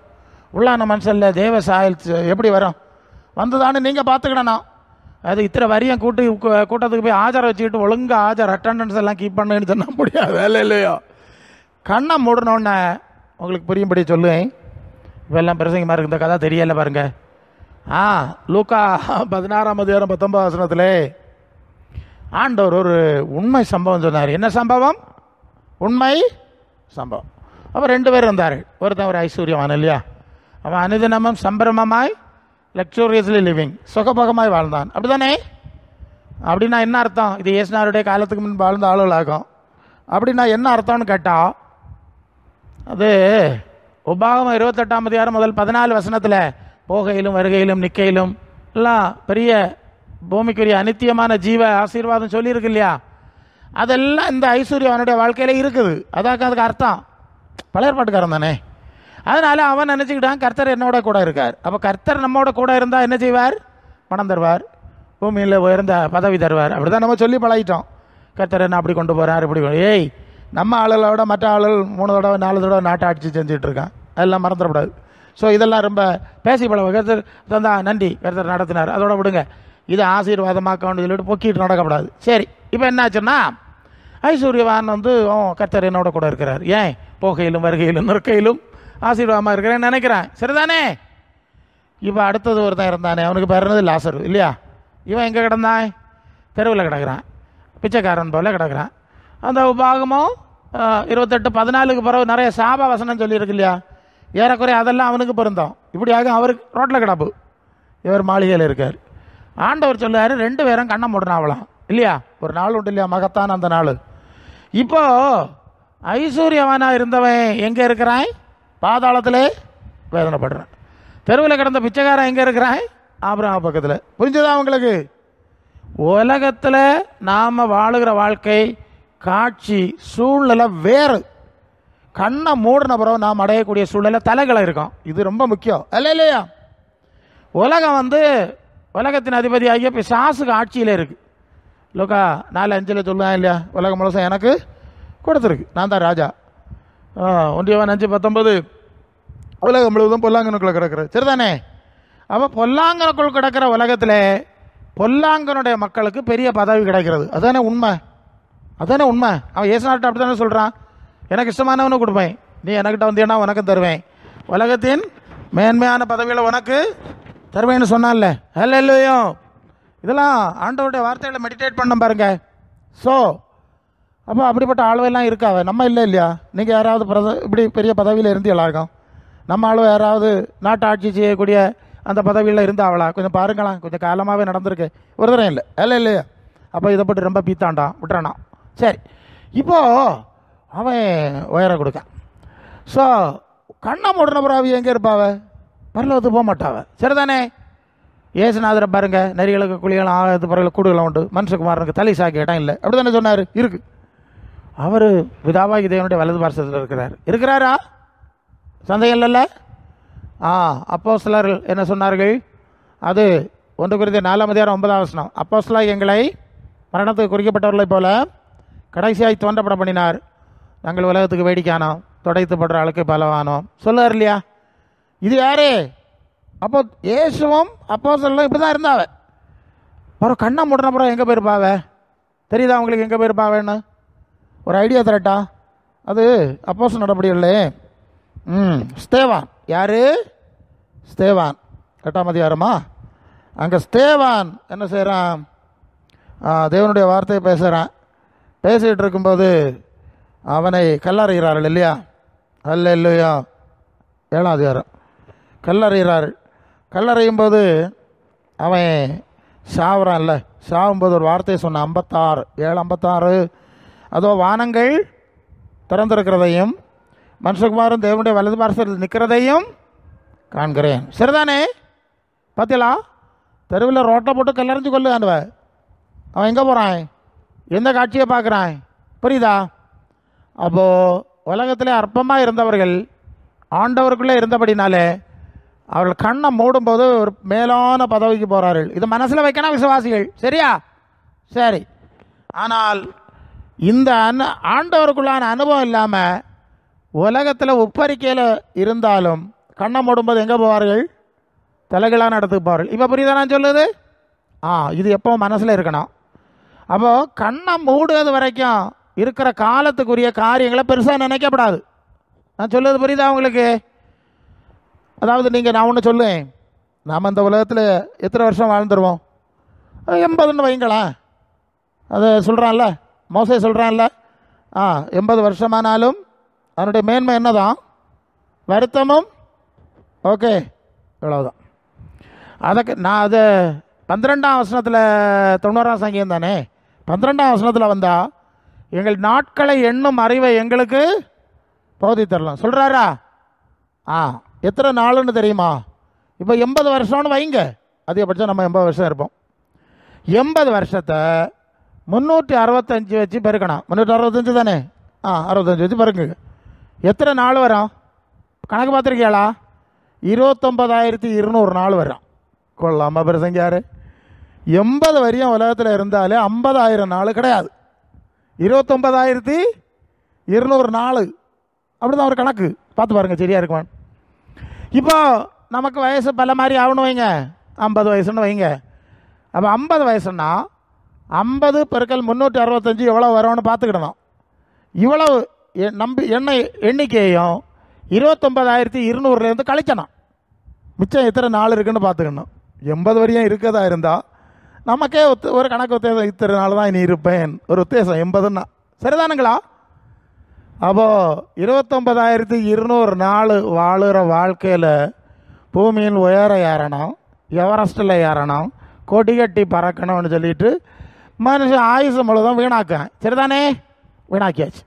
உள்ளான மனுஷனில் தேவ சாயல் எப்படி வரும்? வந்துதானே நீங்கள் பார்த்துக்கிடணும். அது இத்தனை வரியும் கூட்டத்துக்கு போய் ஆஜர் வச்சுக்கிட்டு ஒழுங்காக ஆஜர் அட்டண்டன்ஸ் எல்லாம் கீப் பண்ணுன்னு சொன்னால் முடியாது. இல்லை இல்லையோ? கண்ணை மூடணுன்னு உங்களுக்கு புரியும்படி சொல்லுவேன். இப்பெல்லாம் பிரசங்கமாக இருக்கு, இந்த கதை தெரியலை பாருங்க. லூக்கா 16:19 ஆண்டவர் ஒரு உண்மை சம்பவம் சொன்னார். என்ன சம்பவம்? உண்மை சம்பவம். அப்போ 2 பேர் இருந்தார். ஒருத்தன் ஒரு ஐஸ்வர்யவான் இல்லையா? அவன் அனுதினமும் சம்பிரமமாய் லக்ஸூரியஸ்லி லிவிங், சுகபகமாய் வாழ்ந்தான். அப்படி தானே? அப்படின்னா என்ன அர்த்தம்? இது இயேசுநாதருடைய காலத்துக்கு முன் வாழ்ந்த ஆளுகளாகும். அப்படின்னா என்ன அர்த்தம்னு கேட்டால், அது உபாகமம் 28:1-14 போகையிலும் வருகையிலும் நிற்கையிலும் எல்லாம் பெரிய பூமிக்குரிய அனித்தியமான ஜீவ ஆசீர்வாதம் சொல்லியிருக்கு இல்லையா? அதெல்லாம் இந்த ஐஸ்வர்யவனுடைய வாழ்க்கையில் இருக்குது. அதாக்க அதுக்கு அர்த்தம். பழைய ஏற்பாட்டுக்காரன் தானே. அதனால் அவன் நினச்சிக்கிட்டான் கர்த்தர் என்னோட கூட இருக்கார். அப்போ கர்த்தர் நம்மோட கூட இருந்தால் என்ன செய்வார்? பணம் தருவார், பூமியில் உயர்ந்த பதவி தருவார். அப்படி தான் நம்ம சொல்லி பழகிட்டோம். கர்த்தர் என்ன அப்படி கொண்டு போகிறார், இப்படி. ஏய், நம்ம ஆளுகளை விட மற்ற ஆளுகள் 3 தடவை 4 தடவை நாட்டை ஆட்சி செஞ்சுட்டு இருக்கான். அதெல்லாம் மறந்துடக்கூடாது. ஸோ இதெல்லாம் ரொம்ப பேசி பழக கருத்தர் தந்தா நன்றி கருத்தர் நடத்தினார், அதோட விடுங்க, இதை ஆசீர்வாதமாக்க சொல்லிட்டு பொக்கிட்டு நடக்கப்படாது. சரி, இப்போ என்னாச்சுன்னா ஐஸ்வர்யவான் கர்த்தர் என்னோட கூட இருக்கிறார், ஏன் போகையிலும் வருகையிலும் நிற்கையிலும் ஆசீர்வாதமாக இருக்கிறேன்னு நினைக்கிறேன். சரிதானே? இப்போ அடுத்தது ஒருத்தன் இருந்தானே, அவனுக்கு பிறந்தது லாசரு இல்லையா? இவன் எங்கே கிடந்தான்? தெருவில் கிடக்கிறான், பிச்சைக்காரன் போல கிடக்கிறான். அந்த உபாகமும் 28:14 பிறகு நிறைய சாப வசனம் சொல்லியிருக்கு இல்லையா? ஏறக்குறைய அதெல்லாம் அவனுக்கு பொருந்தோம். இப்படியாக அவருக்கு ரோட்டில் கிடப்பு, இவர் மாளிகையில் இருக்கார். ஆண்டவர் சொல்லுவார், 2 பேரும் கண்ணை மூடனாவலாம் இல்லையா? ஒரு நாள் உண்டு இல்லையா, மகத்தான் அந்த நாள். இப்போ ஐஸ்வர்யவானாக இருந்தவன் எங்கே இருக்கிறான்? பாதாளத்திலே வேதனைப்படுறான். தெருவில் கிடந்த பிச்சைக்காரன் எங்கே இருக்கிறான்? ஆபிரகாம் பக்கத்தில். புரிஞ்சுதா உங்களுக்கு? உலகத்தில் நாம் வாழுகிற வாழ்க்கை காட்சி சூழ்நிலை வேறு. கண்ணை மூடின பிறகு நாம் அடையக்கூடிய சூழ்நிலை தலைகளை இருக்கும். இது ரொம்ப முக்கியம் இல்லையா? உலகம் உலகத்தின் அதிபதி ஆகிய பிசாசுக்கு ஆட்சியில் இருக்குது. லோக்கா 4:5 சொல்லுவான் இல்லையா? உலகம் முழுசும் எனக்கு கொடுத்துருக்கு, நான் தான் ராஜா. 1 யோவான் 5:19 உலகம் முழுவதும் பொல்லாங்கனுக்குள்ள கிடக்கிறது. சரிதானே? அப்போ பொல்லாங்கனுக்குள் கிடக்கிற உலகத்தில் பொல்லாங்கனுடைய மக்களுக்கு பெரிய பதவி கிடைக்கிறது. அதுதானே உண்மை, அதுதானே உண்மை. அவன் ஏசுநாட்டை அப்படி தானே சொல்கிறான், எனக்கு இஷ்டமானவனு கொடுப்பேன், நீ எனக்கிட்ட வந்தீங்கன்னா உனக்கு தருவேன், உலகத்தின் மேன்மையான பதவிகளை உனக்கு தருவேன்னு சொன்னான்ல. ஹல்லேலூயா. இதெல்லாம் ஆண்டவருடைய வார்த்தைகளை மெடிடேட் பண்ண பாருங்க. ஸோ அப்போ அப்படிப்பட்ட ஆளுவெல்லாம் இருக்காவ, நம்ம இல்லை இல்லையா? நீங்கள் யாராவது இப்படி பெரிய பதவியில் இருந்தீங்களா? இருக்கும் நம்ம ஆளுவ யாராவது நாட்டு ஆட்சி செய்யக்கூடிய அந்த பதவியில் இருந்தாவளா? கொஞ்சம் பாருங்களாம், கொஞ்சம் காலமாகவே நடந்திருக்கு, ஒரு தரம் இல்லை இல்லையா? அப்போ இதை பற்றி ரொம்ப பீத்தாண்டான் விட்டுறானா. சரி, இப்போது அவன் உயர கொடுக்கான். ஸோ கண்ணை மூடின பிறகு எங்கே இருப்பாவ? பரலோகத்துக்கு போக மாட்டாவ. சரிதானே? ஏசுநாதரை பாருங்க, நரிகளுக்கு குழிகளும் ஆகாத பிறகு கூடுகளும் உண்டு, மனுஷகுமாரனுக்கு தலை சாக்கி இடம் இல்லை, அப்படி தானே சொன்னார்? இருக்கு. அவர் பிதாவாகி தேவனுடைய வலது பார்சத்தில் இருக்கிறாரா? சந்தேகம் இல்லைல்ல? அப்போஸ்தலர்கள் என்ன சொன்னார்கள்? அது 1 Corinthians 4:9 அப்போஸ்தலர் எங்களை மரணத்துக்கு குறிக்கப்பட்டவர்களைப் போல கடைசியாய் தோன்றப்பட பண்ணினார், நாங்கள் உலகத்துக்கு வேடிக்கானோம், துடைத்துப்படுற ஆளுக்கு பலவானோம் சொல்லுவார் இல்லையா? இது யாரு? அப்போ இயேசுவும் அப்போஸ்தலர்களும் இப்படி தான் இருந்தாவ. அப்புறம் கண்ணை மூடின அப்புறம் எங்கே போயிருப்பாவ? தெரியுதா உங்களுக்கு எங்கே போயிருப்பாவேன்னு? ஒரு ஐடியா தரட்டா? அது அப்போஸ்தலர் நடபடிகளே. ஸ்தேவான். யாரு? ஸ்தேவான் 8ஆம் அதிகாரமா? அங்கே ஸ்தேவான் என்ன செய்கிறான்? தேவனுடைய வார்த்தையை பேசுகிறான். பேசிகிட்டு இருக்கும்போது அவனை கல்லறைகிறார்கள் இல்லையா? அல்லேலூயா. 7ஆம் அதிகாரம். கல்லறைகிறார்கள். கல்லறையும் போது அவன் சாவுறான்ல, சாவும்போது ஒரு வார்த்தையை சொன்னான். 56 அதோ வானங்கள் திறந்திருக்கிறதையும் மனுஷகுமாரன் தேவனுடைய வலது பார்சல் நிற்கிறதையும் காண்கிறேன். சரிதானே? பார்த்தீங்களா? தெருவில் ரோட்டை போட்டு கல்லறிஞ்சு கொள்ளுவான்வ. அவன் எங்கே போகிறான்? எந்த காட்சியை பார்க்குறான்? புரியுதா? அப்போது உலகத்திலே அற்பமாக இருந்தவர்கள் ஆண்டவருக்குள்ளே இருந்தபடினாலே அவர்கள் கண்ணை மூடும்போது ஒரு மேலான பதவிக்கு போகிறார்கள். இது மனசில் வைக்கணும் விசுவாசிகள். சரியா? சரி. ஆனால் இந்த ஆண்டவருக்குள்ளான அனுபவம் இல்லாமல் உலகத்தில் உப்பரிக்கையில் இருந்தாலும் கண்ணை மூடும்போது எங்கே போவார்கள்? தலைகளான இடத்துக்கு போவார்கள். இப்போ புரியுதா நான் சொல்லுது? இது எப்போ மனசில் இருக்கணும். அப்போது கண்ணை மூடுவது வரைக்கும் இருக்கிற காலத்துக்குரிய காரியங்களை பெருசாக நினைக்கப்படாது. நான் சொல்லுவது புரியுதா உங்களுக்கு? அதாவது நான் ஒன்று சொல்லுவேன், நாம் இந்த உலகத்தில் எத்தனை வருஷம் வாழ்ந்துருவோம்? 80ன்னு வைங்களேன். அதை சொல்கிறான்ல, மோசே சொல்கிறான்ல, 80 வருஷமானாலும் அதனுடைய மேன்மை என்னதான்? வருத்தமும். ஓகே, இவ்வளவுதான். நான் அதை 12ஆம் வசனத்தில் 90ஆம் சங்கீதம் தானே, 12ஆம் வசனத்தில் வந்தால் எங்கள் நாட்களை எண்ணும் அறிவை எங்களுக்கு போதித்தரலாம் சொல்கிறாரா? எத்தனை நாளுன்னு தெரியுமா? இப்போ 80 வருஷம்னு வைங்க, அதிகபட்சம் நம்ம 80 வருஷம் இருப்போம். 80 வருஷத்தை 365 வச்சு பெருக்கணும். 365 தானே? 65 வச்சு பெருக்குங்க. எத்தனை நாள் வரும் கணக்கு பார்த்துருக்கியாளா? 29,200 நாள் வரும். கொள்ளாமல் பெருசங்க யார்? 80 வரையும் உலகத்தில் இருந்தாலே 50,000 நாள் கிடையாது. 29,000 200 நாள், அப்படி தான் ஒரு கணக்கு. பார்த்து பாருங்கள் சரியாக இருக்குமா. இப்போ நமக்கு வயசு பல மாதிரி ஆகணும் வைங்க, 50 வயசுன்னு வைங்க. அப்போ 50 வயசுன்னா 50 பெருக்கல் 365 எவ்வளோ வரும்னு பார்த்துக்கிடணும். இவ்வளவு எண்ணிக்கையும் 29,200 கழிக்கணும். மிச்சம் எத்தனை நாள் இருக்குன்னு பார்த்துக்கணும். 80 வரையும் இருக்கதா இருந்தால் நமக்கே ஒரு கணக்கு உத்தேசம், இத்தனை நாள் தான் இனி இருப்பேன், ஒரு உத்தேசம் 80ன்னா சரிதானுங்களா. அப்போது 29,200 நாள் வாழுகிற வாழ்க்கையில் பூமியின் உயர ஏறணும், எவரெஸ்ட்டில் ஏறணும், கொடி கட்டி பறக்கணும்னு சொல்லிட்டு மனுஷன் ஆயுசு முழுதும் வீணாக்கேன். சரிதானே, வீணாக்கியாச்சு.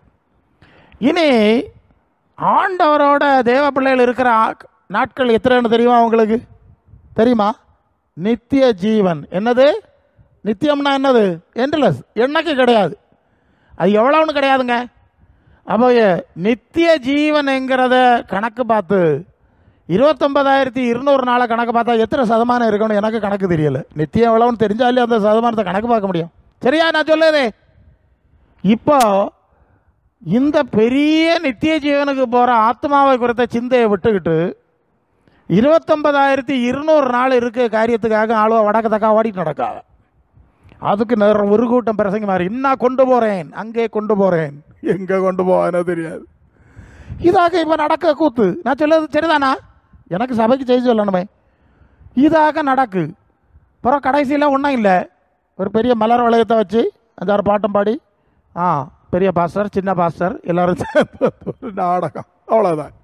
இனி ஆண்டவரோட தேவ பிள்ளைகள் இருக்கிற நாட்கள் எத்தனைன்னு தெரியுமா உங்களுக்கு? தெரியுமா? நித்திய ஜீவன். என்னது நித்தியம்னா? என்னது? எண்ட்லெஸ், எண்ணக்கு கிடையாது. அது எவ்வளோன்னு கிடையாதுங்க. அப்போ நித்திய ஜீவனுங்கிறத கணக்கு பார்த்து 29,200 நாளை கணக்கு பார்த்தா எத்தனை சதமானம் இருக்கணும் எனக்கு கணக்கு தெரியலை. நித்தியம் எவ்வளோன்னு தெரிஞ்சாலே அந்த சதமானத்தை கணக்கு பார்க்க முடியும். சரியா நான் சொல்லுதே? இப்போ இந்த பெரிய நித்திய ஜீவனுக்கு போகிற ஆத்மாவை குறித்த சிந்தையை விட்டுக்கிட்டு 29,200 நாள் இருக்க காரியத்துக்காக ஆளுவ வடக்கு தக்கா ஓடிட்டு நடக்காத. அதுக்கு நேரம் ஒரு கூட்டம் பிரசங்க மாதிரி இன்னும் கொண்டு போகிறேன், அங்கே கொண்டு போகிறேன், எங்கே கொண்டு போவானோ தெரியாது. இதாக இப்போ நடக்க கூத்து. நான் சொல்லுறது சரிதானா? எனக்கு சபைக்கு செய்தி சொல்லணுமே. இதாக நடக்கு. அப்புறம் கடைசியில் ஒன்றும் இல்லை, ஒரு பெரிய மலர் வளையத்தை வச்சு 5-6 பாட்டம் பாடி பெரிய பாஸ்டர் சின்ன பாஸ்டர் எல்லோரும் ஒரு நாடகம், அவ்வளோதான்.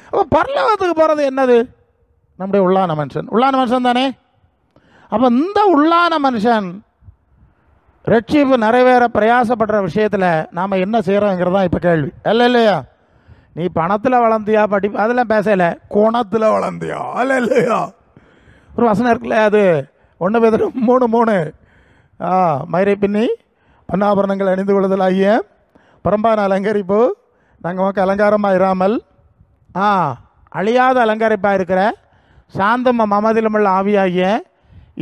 அப்போ பரலோகத்துக்கு போகிறது என்னது? நம்முடைய உள்ளான மனுஷன். உள்ளான மனுஷன் தானே. அப்போ இந்த உள்ளான மனுஷன் ரட்சிப்பு நிறைவேற பிரயாசப்படுற விஷயத்தில் நாம் என்ன செய்கிறோங்கிறது தான் இப்போ கேள்வி. இல்லையா? நீ பணத்தில் வளர்ந்தியா, அதெல்லாம் பேசலை, குணத்தில் வளர்ந்தியா? இல்லையா? ஒரு வசனம் இருக்குல்ல, அது 1 பேதுரு 3:3 மயிரை பின்னி பன்னாபரணங்கள் அணிந்து கொள்ளுதல் ஆகிய பரம்பான அலங்கரிப்பு நாங்கள் அலங்காரமாக இராமல் அழியாத அலங்கரிப்பாக இருக்கிற சாந்தம் மமதிலுமுள்ள ஆவியாகிய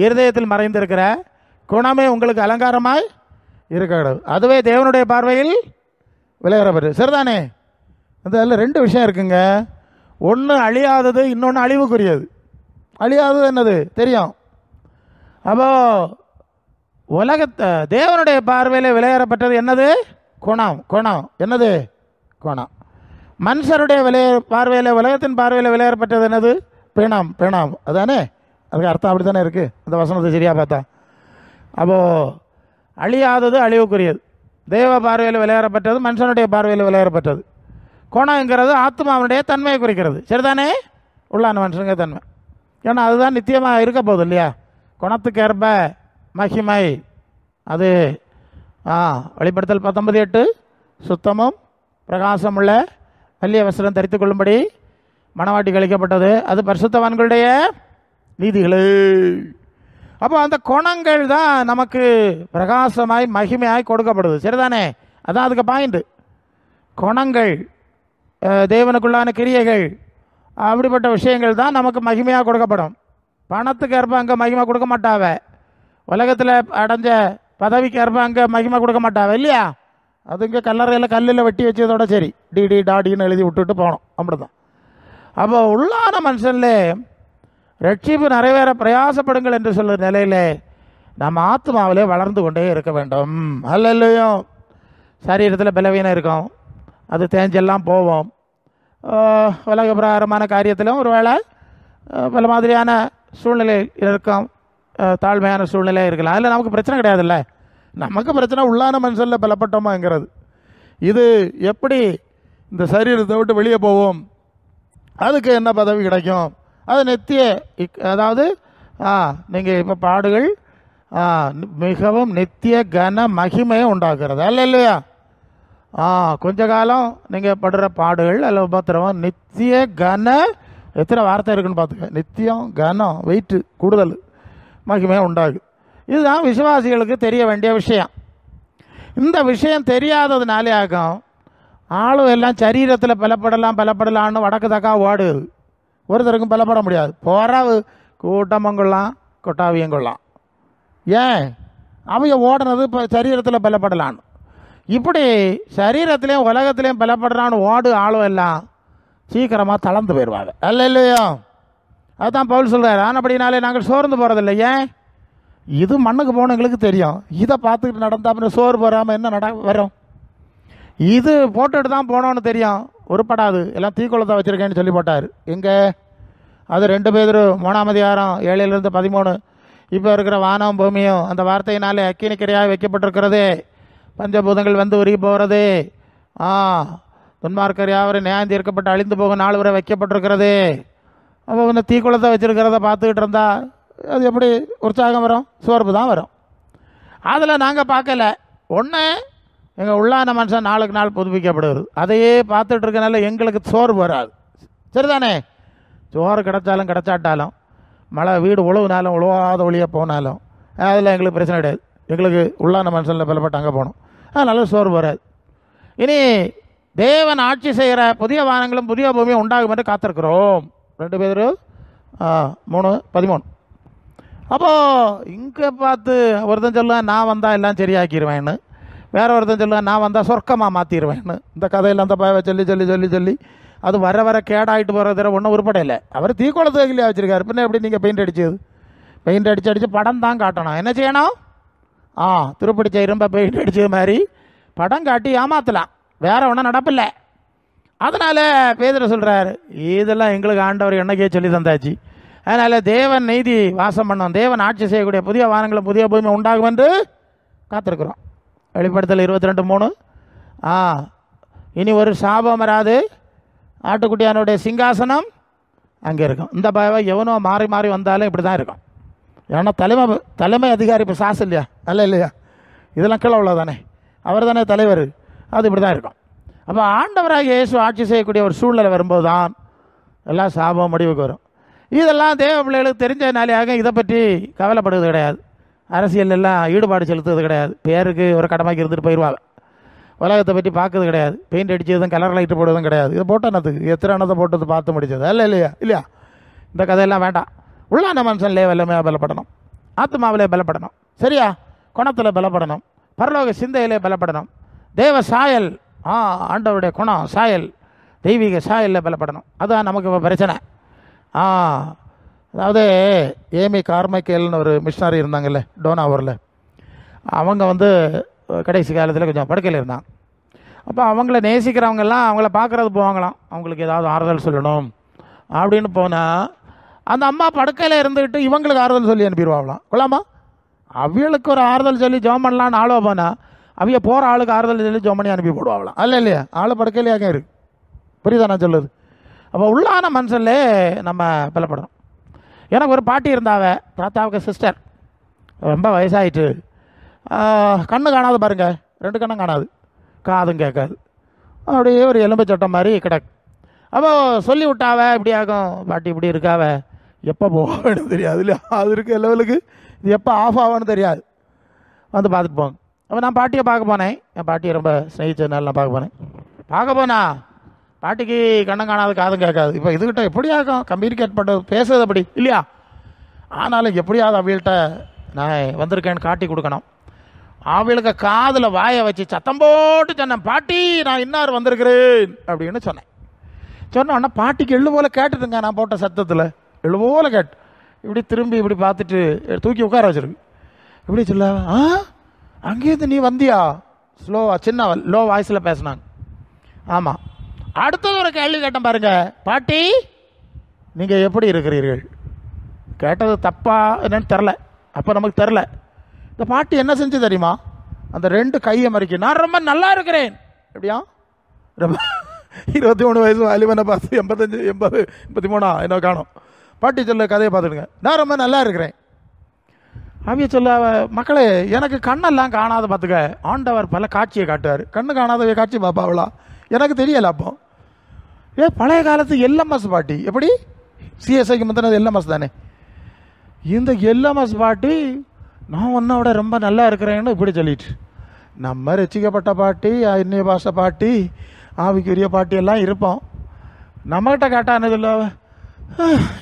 இருதயத்தில் மறைந்திருக்கிற குணமே உங்களுக்கு அலங்காரமாய் இருக்கிறது. அதுவே தேவனுடைய பார்வையில் விளையாடப்படு. சரிதானே? அதில் 2 விஷயம் இருக்குங்க. ஒன்று அழியாதது, இன்னொன்று அழிவுக்குரியது. அழியாதது என்னது தெரியும். அப்போ தேவனுடைய பார்வையில் விளையாடப்பட்டது என்னது? குணம். குணம் என்னது? குணம். மனுஷருடைய பார்வையில், உலகத்தின் பார்வையில் விளையாடப்பட்டது என்னது? பிணம். பிணம் அதானே? அதுக்கு அர்த்தம் அப்படி தானே இருக்குது அந்த வசனத்தை சரியாக பார்த்தா. அப்போது அழியாதது அழிவுக்குரியது. தேவ பார்வையில் விளையாடப்பட்டது, மனுஷனுடைய பார்வையில் விளையாடப்பட்டது. குணங்கிறது ஆத்மாவுடைய தன்மையை குறிக்கிறது. சரிதானே? உள்ளான மனுஷனுங்க தன்மை. ஏன்னா அதுதான் நித்தியமாக இருக்க போகுது இல்லையா? குணத்துக்கு ஏற்ப மகிமை. அது வெளிப்படுத்தல் 19:8 சுத்தமும் பிரகாசமுள்ள மெல்லிய வஸ்திரம் தரித்து கொள்ளும்படி மணவாட்டி கழிக்கப்பட்டது. அது பரிசுத்தவான்களுடைய நீதிகளே. அப்போ அந்த குணங்கள் தான் நமக்கு பிரகாசமாய் மகிமையாய் கொடுக்கப்படுது. சரிதானே? அதான் அதுக்கு பாயிண்ட். குணங்கள், தேவனுக்குள்ளான கிரியைகள், அப்படிப்பட்ட விஷயங்கள் தான் நமக்கு மகிமையாக கொடுக்கப்படும். பணத்துக்கு ஏற்ப அங்கே மகிமை கொடுக்க மாட்டாவ, உலகத்தில் அடைஞ்ச பதவிக்கு ஏற்ப அங்கே மகிமை கொடுக்க மாட்டாவ இல்லையா? அது இங்கே கல்லறையில் கல்லில் வெட்டி வச்சதோட சரி, டிடி டாடின்னு எழுதி விட்டுட்டு போனோம், அப்படி தான். அப்போ உள்ளான மனுஷன்லே ரட்சிப்பு நிறைவேற பிரயாசப்படுங்கள் என்று சொல்கிற நிலையில் நம்ம ஆத்மாவிலே வளர்ந்து கொண்டே இருக்க வேண்டும். அல்லையும் சரீரத்தில் பலவீனம் இருக்கும், அது தேஞ்செல்லாம் போவோம். உலக பிரகாரமான காரியத்திலும் ஒரு வேளை பல மாதிரியான சூழ்நிலை இருக்கும், தாழ்மையான சூழ்நிலை இருக்கலாம். அதில் நமக்கு பிரச்சனை கிடையாதுல்ல. நமக்கு பிரச்சனை உள்ளான மனுஷனில் பலப்பட்டோமாங்கிறது. இது எப்படி இந்த சரீரத்தை விட்டு வெளியே போவோம், அதுக்கு என்ன பதவி கிடைக்கும், அது நித்திய, அதாவது நீங்கள் இப்போ பாடுகள் மிகவும் நித்திய கன மகிமையை உண்டாக்குறது அல்ல இல்லையா? கொஞ்ச காலம் நீங்கள் படுற பாடுகள் அல்ல உபத்திரவம் நித்திய கன, எத்தனை வார்த்தை இருக்குன்னு பார்த்துக்க, நித்தியம் கனம் வெயிட்டு கூடுதல் மகிமையாக உண்டாகுது. இதுதான் விசுவாசிகளுக்கு தெரிய வேண்டிய விஷயம். இந்த விஷயம் தெரியாததுனாலே ஆகும் ஆளும் எல்லாம் சரீரத்தில் பலப்படலான்னு வடக்கு தக்கா ஓடுது. ஒருத்தருக்கும் பலப்பட முடியாது. போறாவு கூட்டமும் கொள்ளலாம், கொட்டாவியும் கொள்ளலாம். ஏன்? அவங்க ஓடுனது இப்போ சரீரத்தில் பலப்படலான்னு. இப்படி சரீரத்திலையும் உலகத்திலையும் பலப்படுறான்னு ஓடு ஆளும் எல்லாம் சீக்கிரமாக தளர்ந்து போயிடுவாங்க. அல்ல இல்லையோ? அதுதான் பவுல் சொல்கிறார். ஆனப்படினாலே நாங்கள் சோர்ந்து போகிறதில்லை. ஏன்? இது மண்ணுக்கு போனவங்களுக்கு தெரியும். இதை பார்த்துக்கிட்டு நடந்தால் அப்புறம் சோறு போகாமல் என்ன வரும்? இது போட்டுட்டு தான் போனோன்னு தெரியும், உருப்படாது. எல்லாம் தீக்குளத்தை வச்சுருக்கேன்னு சொல்லி போட்டார். எங்கே? அது 2 பேர் 3 7-13. இப்போ இருக்கிற வானம் பூமியும் அந்த வார்த்தையினாலே அக்கினிக்கிரையாக வைக்கப்பட்டிருக்கிறது. பஞ்சபூதங்கள் வந்து உருகி போகிறது. துன்மார்க்கர் யாவரும் நியாயம் தீர்க்கப்பட்டு அழிந்து போகும் நாள் வரை வைக்கப்பட்டிருக்கிறது. அப்போ இந்த தீக்குளத்தை வச்சுருக்கிறத பார்த்துக்கிட்டு இருந்தால் அது எப்படி உற்சாகம் வரும்? சோர்வு தான் வரும். அதில் நாங்கள் பார்க்கல. ஒன்று, எங்கள் உள்ளான மனுஷன் நாளுக்கு நாள் புதுப்பிக்கப்படுகிறது. அதையே பார்த்துட்டு இருக்கனால எங்களுக்கு சோர்வு வராது. சரிதானே? சோறு கிடைச்சாலும் கிடைச்சாட்டாலும், மழை வீடு உழவுனாலும் உழவாத வழியாக போனாலும் அதில் எங்களுக்கு பிரச்சனை கிடையாது. எங்களுக்கு உள்ளான மனுஷனில் பலப்பட்டு அங்கே போகணும். அதனால சோர்வு வராது. இனி தேவன் ஆட்சி செய்கிற புதிய வானங்களும் புதிய பூமியும் உண்டாகும் என்று காத்திருக்கிறோம். 2 பேர் 3:13. அப்போது இங்கே பார்த்து ஒருத்தன் சொல்லுவேன் நான் வந்தால் எல்லாம் சரியாக்கிடுவேன்னு, வேற ஒருத்தன் சொல்லுவேன் நான் வந்தால் சொர்க்கமாக மாற்றிடுவேன்னு. இந்த கதையில் அந்த பாவை சொல்லி சொல்லி சொல்லி சொல்லி அது வர வர கேடாயிட்டு போகிறத ஒன்றும் உருப்படையில்லை. அவர் தீக்குளத்துலையா வச்சுருக்காரு. பின்ன எப்படி நீங்கள் பெயிண்ட் அடிச்சது? பெயிண்ட் அடித்து படம் தான் காட்டணும். என்ன செய்யணும்? திருப்பிடிச்ச இரும்ப பெயிண்ட் அடித்தது மாதிரி படம் காட்டி ஏமாற்றலாம். வேற ஒன்றும் நடப்பில்லை. அதனால் பேதுரு சொல்கிறார், இதெல்லாம் எங்களுக்கு ஆண்டவர் என்னைக்கே சொல்லி தந்தாச்சு. அதனால் தேவன் நீதி வாசம் பண்ணோம், தேவன் ஆட்சி செய்யக்கூடிய புதிய வானங்களும் புதிய பூமி உண்டாகும் என்று காத்திருக்கிறோம். வெளிப்படுத்தல் 22:3. இனி ஒரு சாபம் வராது, ஆட்டுக்குட்டியானுடைய சிங்காசனம் அங்கே இருக்கும். இந்த பாவை எவனோ மாறி மாறி வந்தாலும் இப்படி தான் இருக்கும். ஏன்னா தலைமை அதிகாரி இப்போ சாஸ் இல்லையா? அல்ல இல்லையா? இதெல்லாம் கீழே உள்ளதானே, அவர் தானே தலைவர். அது இப்படி தான் இருக்கும். அப்போ ஆண்டவராக இயேசு ஆட்சி செய்யக்கூடிய ஒரு சூழ்நிலை வரும்போது தான் எல்லா சாபம் முடிவுக்கு வரும். இதெல்லாம் தேவ பிள்ளைகளுக்கு தெரிஞ்சதுனாலேயாக இதை பற்றி கவலைப்படுவது கிடையாது. அரசியல் எல்லாம் ஈடுபாடு செலுத்துவது கிடையாது. பேருக்கு ஒரு கடமைக்கு இருந்துட்டு போயிடுவாங்க. உலகத்தை பற்றி பார்க்கறது கிடையாது. பெயிண்ட் அடித்ததும் கலர் லைட்டு போடுவதும் கிடையாது. இதை போட்டனத்துக்கு எத்தனை அணத்தை போட்டது பார்த்து முடிச்சது அல்ல இல்லையா? இல்லையா? இந்த கதையெல்லாம் வேண்டாம். உள்ளான மனுஷன்லேயே வல்லமையாக பலப்படணும், ஆத்மாவிலே பலப்படணும், சரியா? குணத்தில் பலப்படணும், பரலோக சிந்தையிலே பலப்படணும், தேவ சாயல் ஆண்டவருடைய குணம் சாயல் தெய்வீக சாயலில் பலப்படணும். அதுதான் நமக்கு இப்போ பிரச்சனை. அதாவது ஏமி கார்மைக்கேல்னு ஒரு மிஷினரி இருந்தாங்கல்ல டோனாவூரில், அவங்க கடைசி காலத்தில் கொஞ்சம் படுக்கையில் இருந்தாங்க. அப்போ அவங்கள நேசிக்கிறவங்கெல்லாம் அவங்கள பார்க்குறது போவாங்களாம். அவங்களுக்கு ஏதாவது ஆறுதல் சொல்லணும் அப்படின்னு போனால் அந்த அம்மா படுக்கையில் இருந்துக்கிட்டு இவங்களுக்கு ஆறுதல் சொல்லி அனுப்பிடுவாங்களாம். கொள்ளாமா? அவளுக்கு ஒரு ஆறுதல் சொல்லி ஜோம் பண்ணலான்னு ஆளோ போனால் அவங்க போகிற ஆளுக்கு ஆறுதல் சொல்லி ஜோம் பண்ணி அனுப்பி போடுவாங்களாம். அல்ல இல்லையா? ஆள் படுக்கையிலேயே இருக்கு. புரியுதா நான் சொல்லுது? அப்போ உள்ளான மனுஷன்லே நம்ம பலப்படணும். எனக்கு ஒரு பாட்டி இருந்தாவ, தாத்தாவுக்கு சிஸ்டர், ரொம்ப வயசாகிட்டு, கண்ணு காணாது பாருங்க, 2 கண்ணும் காணாது, காதும் கேட்காது, அப்படியே ஒரு எலும்பு சட்டம் மாதிரி கிடக்கு. அப்போ சொல்லி விட்டாவ, இப்படி ஆகும் பாட்டி இப்படி இருக்காவ, எப்போ போவேன்னு தெரியாது இல்லையா? அது இருக்க லெவலுக்கு இது எப்போ ஆஃப் ஆகும்னு தெரியாது. பார்த்துட்டு போங்க. அப்போ நான் பாட்டியை பார்க்க போனேன். என் பாட்டியை ரொம்ப ஸ்நேகிச்சதுனால நான் பார்க்க போனா பாட்டிக்கு கண்ணம் காணாது காதும் கேட்காது. இப்போ இதுகிட்ட எப்படி ஆகும் கம்யூனிகேட் பண்ணுறது, பேசுறது அப்படி இல்லையா? ஆனாலும் எப்படியாவது அவள்கிட்ட நான் வந்திருக்கேன்னு காட்டி கொடுக்கணும். அவளுக்கு காதில் வாயை வச்சு சத்தம் போட்டு சொன்னேன், பாட்டி நான் இன்னார் வந்திருக்கிறேன் அப்படின்னு சொன்னேன். சொன்னோன்னா பாட்டிக்கு எள்ளு போல் கேட்டுட்டுங்க, நான் போட்ட சத்தத்தில் எள்ளு போல் கேட்டு இப்படி திரும்பி இப்படி பார்த்துட்டு தூக்கி உட்கார வச்சிருக்கு. இப்படி சொல்ல, அங்கேருந்து நீ வந்தியா? ஸ்லோவா சின்ன லோ வாய்ஸில் பேசினாங்க. ஆமாம். அடுத்தது ஒரு கேள்வி கேட்டேன் பாருங்க, பாட்டி நீங்கள் எப்படி இருக்கிறீர்கள்? கேட்டது தப்பா என்னன்னு தெரில, அப்போ நமக்கு தெரில. இந்த பாட்டி என்ன செஞ்சு தெரியுமா? அந்த 2 கையை மறிக்க, நான் ரொம்ப நல்லா இருக்கிறேன். எப்படியா? ரொம்ப 23 வயசு வாலிபனை பார்த்து 85 80 83 என்ன காணும். பாட்டி சொல்ல கதையை பார்த்துடுங்க, நான் ரொம்ப நல்லா இருக்கிறேன். அவிய சொல்ல, மக்களே எனக்கு கண்ணெல்லாம் காணாத பார்த்துக்க, ஆண்டவர் பல காட்சியை காட்டுவார். கண்ணு காணாத காட்சி பாப்பாவளா? எனக்கு தெரியலை. அப்போ பழைய காலத்து எல்எம்எஸ் பாட்டி, எப்படி சிஎஸ்ஐக்கு முந்தினது எல்எம்எஸ் தானே. இந்த எல்எம்எஸ் பாட்டி நான் உன்னோட ரொம்ப நல்லா இருக்கிறேன்னு இப்படி சொல்லிட்டு, நம்ம ரசிக்கப்பட்ட பாட்டி, அந்நிய பாஷை பாட்டி, ஆவிக்குரிய பாட்டி எல்லாம் இருப்போம். நம்மகிட்ட கேட்டானது இல்லை,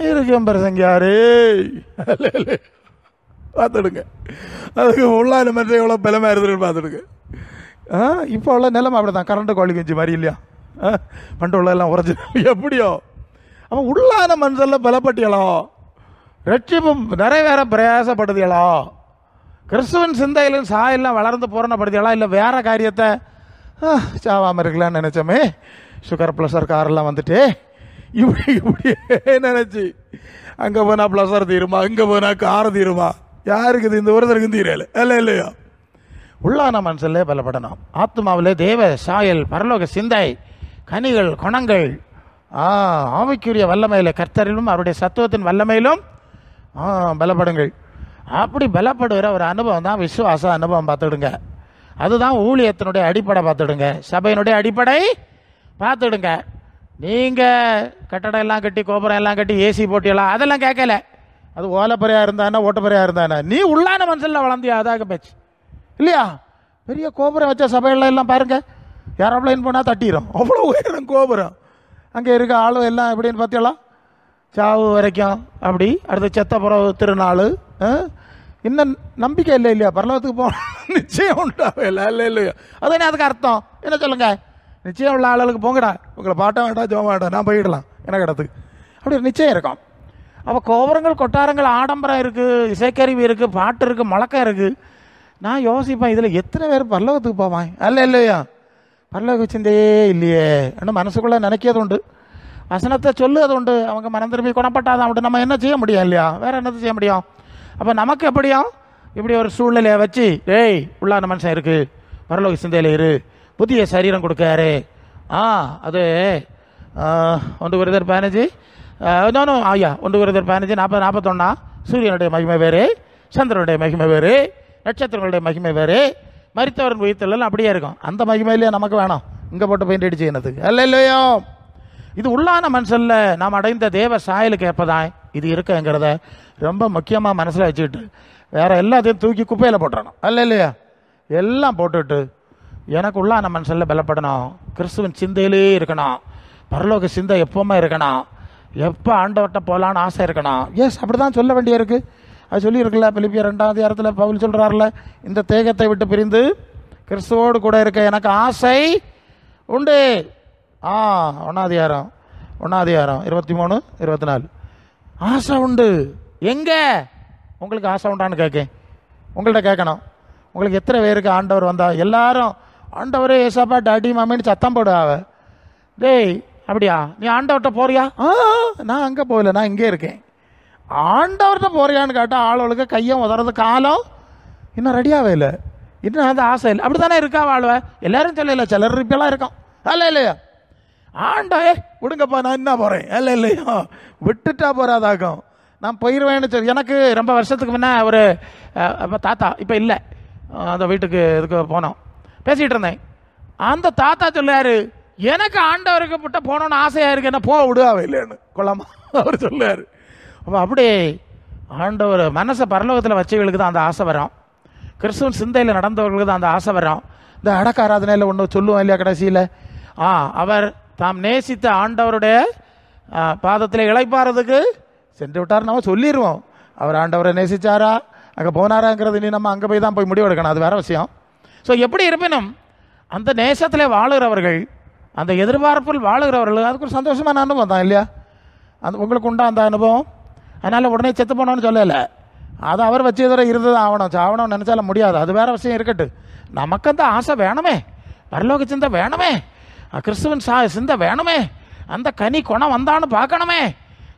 இருக்கும் பிரசங்கியாரு பார்த்துடுங்க. அதுக்கு உள்ளான மாதிரி எவ்வளோ பலமாக இருந்துருக்கு பார்த்துடுங்க. இப்போ உள்ள நிலைமை அப்படி தான், கரண்ட் கோழி கஞ்சி மாதிரி இல்லையா? பண்டு உள்ள எல்லாம் உரைச்சி எப்படியோ. அப்போ உள்ளான மனுஷனில் பலப்பட்டியலோ, ரட்சிப்பும் நிறைவேற பிரயாசப்படுதியலோ, கிறிஸ்துவன் சிந்தையிலும் சாயெல்லாம் வளர்ந்து பூரணப்படுத்தியலா, இல்லை வேற காரியத்தை சாவாமல் இருக்கலான்னு நினச்சோமே, சுகர் ப்ளஸர் காரெல்லாம் வந்துட்டு இப்படியே நினச்சி அங்கே போனால் ப்ளஸர் தீருமா, இங்கே போனால் கார் தீருமா, யாருக்கு இது இந்த ஒருத்தருக்கும் தீரல இல்லையா? உள்ளான மனசில் பலப்படணும். ஆத்மாவிலே தேவ சாயல், பரலோக சிந்தை, கனிகள், குணங்கள், ஆவிக்குரிய வல்லமையில், கர்த்தரிலும் அவருடைய சத்துவத்தின் வல்லமையிலும் பலப்படுங்கள். அப்படி பலப்படுகிற ஒரு அனுபவம் தான் விசுவாச அனுபவம். பார்த்துடுங்க, அதுதான் ஊழியத்தினுடைய அடிப்படை. பார்த்துடுங்க, சபையினுடைய அடிப்படை பார்த்துடுங்க. நீங்கள் கட்டடம் எல்லாம் கட்டி, கோபுரம் எல்லாம் கட்டி, ஏசி போட்டியெல்லாம் அதெல்லாம் கேட்கல. அது ஓலைப்பறையாக இருந்தானே, ஓட்டப்பறையாக இருந்தானே, நீ உள்ளான மனசில் வளர்ந்தியா, அதாக பேச்சு இல்லையா? பெரிய கோபுரம் வச்ச சபைகளில் எல்லாம் பாருங்க, ஏரோப்ளைன் போனால் தட்டிடும், அவ்வளோ உயரம் கோபுரம். அங்கே இருக்க ஆளும் எல்லாம் எப்படின்னு பார்த்தீங்களா, சாவு வரைக்கும் அப்படி. அடுத்து செத்த புறவு திருநாள். இன்னும் நம்பிக்கை இல்லை இல்லையா? பரலோகத்துக்கு போன நிச்சயம் உண்டாவே இல்லை இல்லையா? அதுன்னு அதுக்கு அர்த்தம் என்ன சொல்லுங்க? நிச்சயம் உள்ள ஆளுகளுக்கு போங்கடா, உங்களை பாட்டம் வேண்டாம், ஜோம் வேண்டாம், நான் போயிடலாம் எனக்கு இடத்துக்கு, அப்படி ஒரு நிச்சயம் இருக்கும். அப்போ கோபுரங்கள், கொட்டாரங்கள், ஆடம்பரம் இருக்குது, இசைக்கருவி இருக்குது, பாட்டு இருக்குது, முழக்கம் இருக்குது. நான் யோசிப்பேன், இதில் எத்தனை பேர் பரலோகத்துக்கு போவான்? அல்ல இல்லையா? பரலோக சிந்தையே இல்லையே இன்னும் மனசுக்குள்ளே நினைக்கிறது உண்டு, வசனத்தை சொல்லுவது உண்டு. அவங்க மனம் திரும்பி குணப்பட்டாதான் உண்டு. நம்ம என்ன செய்ய முடியும் இல்லையா? வேறு என்னது செய்ய முடியும்? அப்போ நமக்கு எப்படியும் இப்படி ஒரு சூழ்நிலையை வச்சு, உள்ளான மனுஷன் இருக்குது, பரலோக சிந்தையில் இரு, புதிய சரீரம் கொடுக்காரு. அது 1 Corinthians 15 1 Corinthians 15 40-41. சூரியனுடைய மகிமை வேறு, சந்திரனுடைய மகிமை வேறு, நட்சத்திரங்களுடைய மகிமை வேறு, மரித்தவரின் உயிர்த்தெல்லாம் அப்படியே இருக்கும். அந்த மகிமையிலேயே நமக்கு வேணும் இங்கே போட்டு பெயிண்ட் அடிச்சு என்னதுக்கு? அல்ல இல்லையோ? இது உள்ளான மனுஷனில் நாம் அடைந்த தேவ சாயலுக்கு ஏற்பதான் இது இருக்குங்கிறத ரொம்ப முக்கியமாக மனசில் வச்சுக்கிட்டு வேற எல்லாத்தையும் தூக்கி குப்பையில் போட்டுறணும். அல்ல இல்லையா? எல்லாம் போட்டுட்டு எனக்கு உள்ளான மனுஷனில் பலப்படணும், கிறிஸ்துவின் சிந்தையிலே இருக்கணும், பரலோக சிந்தை எப்பவுமே இருக்கணும், எப்போ ஆண்டவர்கிட்ட போகலான்னு ஆசை இருக்கணும். எஸ், அப்படி தான் சொல்ல வேண்டிய இருக்குது. அது சொல்லியிருக்குல்ல, பிலிப்பியர் 2 பவுல் சொல்கிறார்ல, இந்த தேகத்தை விட்டு பிரிந்து கிறிஸ்துவோடு கூட இருக்க எனக்கு ஆசை உண்டு. 1 அதிகாரம் 23-24 ஆசை உண்டு. எங்கே உங்களுக்கு ஆசை உண்டான்னு உங்கள்கிட்ட கேட்கணும். உங்களுக்கு எத்தனை பேருக்கு ஆண்டவர் வந்தா எல்லாரும் ஆண்டவரே ஏசாப்பா டாடி மாமின்னு சத்தம் போடுவாவ. டேய் அப்படியா, நீ ஆண்டவர்கிட்ட போறியா? நான் அங்கே போகல, நான் இங்கே இருக்கேன். ஆண்டவர்கிட்ட போறியான்னு கேட்டால் ஆளுகளுக்கு கையும் உதறது, காலம் இன்னும் ரெடியாகவே இல்லை, இன்னும் அந்த ஆசை இல்லை. அப்படி தானே இருக்கா வாழ்வ? எல்லாரும் சொல்லல, சிலர் இப்பெல்லாம் இருக்கும். அல்ல இல்லையா? ஆண்டவே விடுங்கப்பா, நான் என்ன போகிறேன். அல்ல இல்லையா? விட்டுட்டா போறாதாகும். நான் போயிடுவேன்னு சொல்லி எனக்கு ரொம்ப வருஷத்துக்கு முன்னே ஒரு தாத்தா, இப்போ இல்லை, அந்த வீட்டுக்கு இதுக்கு போனோம், பேசிகிட்டு இருந்தேன். அந்த தாத்தா சொல்லாரு, எனக்கு ஆண்டவருக்கு விட்ட போனோன்னு ஆசையாக இருக்கு, என்ன போக விடுவாவே இல்லைன்னு கொள்ளாமா அவர் சொல்லாரு. அப்போ அப்படியே ஆண்டவர் மனசை பரலோகத்தில் வச்சவர்களுக்கு தான் அந்த ஆசை வரும், கிறிஸ்துவன் சிந்தையில் நடந்தவர்களுக்கு தான் அந்த ஆசை வரும். இந்த அடக்க ஆராதனையில் ஒன்று சொல்லுவோம் இல்லையா கடைசியில், அவர் தாம் நேசித்த ஆண்டவருடைய பாதத்தில் இளைப்பாறதுக்கு சென்று விட்டார். நம்ம சொல்லிடுவோம், அவர் ஆண்டவரை நேசிச்சாரா, அங்கே போனாராங்கிறது இனி நம்ம அங்கே போய் தான் போய் முடிவெடுக்கணும், அது வேற விஷயம். ஸோ எப்படி இருப்பினும் அந்த நேசத்தில் வாழுகிறவர்கள், அந்த எதிர்பார்ப்பில் வாழுகிறவர்கள், அதுக்கு ஒரு சந்தோஷமான அனுபவம் தான் இல்லையா? அந்த உங்களுக்கு உண்டா அந்த அனுபவம்? அதனால் உடனே செத்து போனோன்னு சொல்லலை, அது அவர் வச்சதோட இருந்தது ஆகணும், சாவணும்னு நினச்சாலும் முடியாது, அது வேற விஷயம் இருக்கட்டு. நமக்கு அந்த ஆசை வேணுமே, பரலோக சிந்தை வேணுமே, கிறிஸ்துவன் சிந்தை வேணுமே, அந்த கனி குணம் வந்தான்னு பார்க்கணுமே.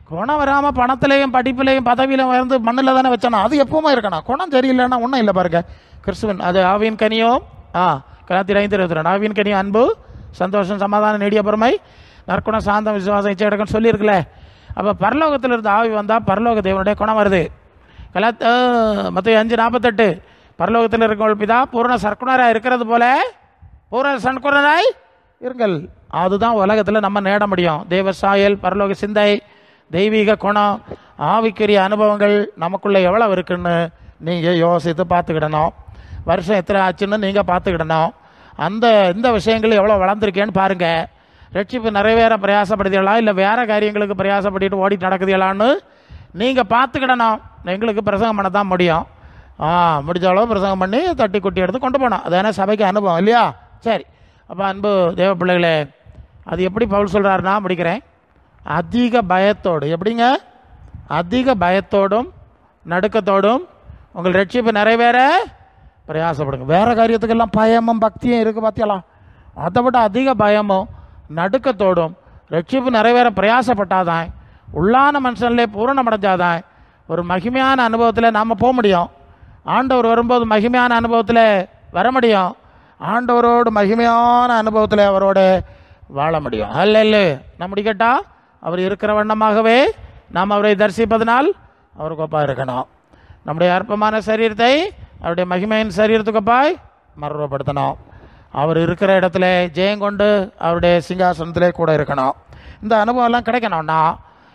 குணம் வராமல் பணத்திலையும் படிப்பிலையும் பதவியிலும் வந்து மண்ணில் தானே வச்சானா, அது எப்பவுமே இருக்கணும். குணம் சரியில்லைன்னா ஒன்றும் இல்லை பாருங்க. கிறிஸ்துவன் அது ஆவியின் கனியோ, கலாத்தியர் 5:22 ஆவியின் கனியோ அன்பு, சந்தோஷம், சமாதானம், நீடிய பொறுமை, நற்குணம், சாந்தம், விசுவாசம், இச்சையடக்கம்னு சொல்லியிருக்குல்ல. அப்போ பரலோகத்தில் இருந்து ஆவி வந்தால் பரலோக தேவனுடைய குணம் வருது. மத்தேயு 5:48 பரலோகத்தில் இருக்கிற பிதா பூர்ண சர்க்குணராக இருக்கிறது போல பூர்ண சர்க்குணராய் இருங்கள். அதுதான் உலகத்தில் நம்ம நேட முடியும். தேவ சாயல், பரலோக சிந்தை, தெய்வீக குணம், ஆவிக்குரிய அனுபவங்கள் நமக்குள்ளே எவ்வளோ இருக்குன்னு நீங்கள் யோசித்து பார்த்துக்கிடணும். வருஷம் எத்தனை ஆச்சுன்னு நீங்கள் பார்த்துக்கிடணும். இந்த விஷயங்கள் எவ்வளோ வளர்ந்துருக்கேன்னு பாருங்கள். ரட்சிப்பு நிறைவேற பிரயாசப்படுத்தீங்களா, இல்லை வேறு காரியங்களுக்கு பிரயாசப்பட்டு ஓடிட்டு நடக்குதுகளான்னு நீங்கள் பார்த்துக்கிடணும். எங்களுக்கு பிரசங்கம் பண்ண தான் முடியும், முடிஞ்ச அளவு பிரசங்கம் பண்ணி தட்டி குட்டி எடுத்து கொண்டு போனோம். அதான சபைக்கு அனுபவம் இல்லையா? சரி, அப்போ அன்பு தேவ பிள்ளைகளே, அது எப்படி பவுல் சொல்கிறாருன்னா, முடிக்கிறேன். அதிக பயத்தோடு, எப்படிங்க? அதிக பயத்தோடும் நடுக்கத்தோடும் உங்கள் ரட்சிப்பு நிறைவேற பிரயாசப்படுங்க. வேறு காரியத்துக்கெல்லாம் பயமும் பக்தியும் இருக்குது பார்த்தியலாம். அதை விட அதிக பயமும் நடுக்கத்தோடும் ரட்சிப்பு நிறைவேற பிரயாசப்பட்டாதான், உள்ளான மனுஷன்லே பூரணம் அடைஞ்சாதான் ஒரு மகிமையான அனுபவத்தில் நாம் போக முடியும். ஆண்டவர் வரும்போது மகிமையான அனுபவத்தில் வர முடியும். ஆண்டவரோடு மகிமையான அனுபவத்தில் அவரோடு வாழ முடியும். அல்ல நம்ம கேட்டால் அவர் இருக்கிற வண்ணமாகவே நாம் அவரை தரிசிப்பதனால் அவருக்கு ஒப்பாக இருக்கணும். நம்முடைய அற்பமான சரீரத்தை அவருடைய மகிமையின் சரீரத்துக்கு ஒப்பாய் மறுரூபப்படுத்தணும். அவர் இருக்கிற இடத்துல ஜெயங்கொண்டு அவருடைய சிங்காசனத்திலே கூட இருக்கணும். இந்த அனுபவம்லாம் கிடைக்கணும்னா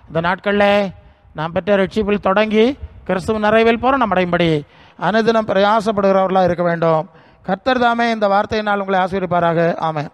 இந்த நாட்களில் நாம் பெற்ற ரட்சிப்பில் தொடங்கி கிறிஸ்துவ நிறைவில் பூரணம் அடையும்படி அனுதினம் பிரயாசப்படுகிறவர்களாக இருக்க வேண்டும். கர்த்தர் தாமே இந்த வார்த்தையினால் உங்களை ஆசீர்வதிப்பாராக. ஆமென்.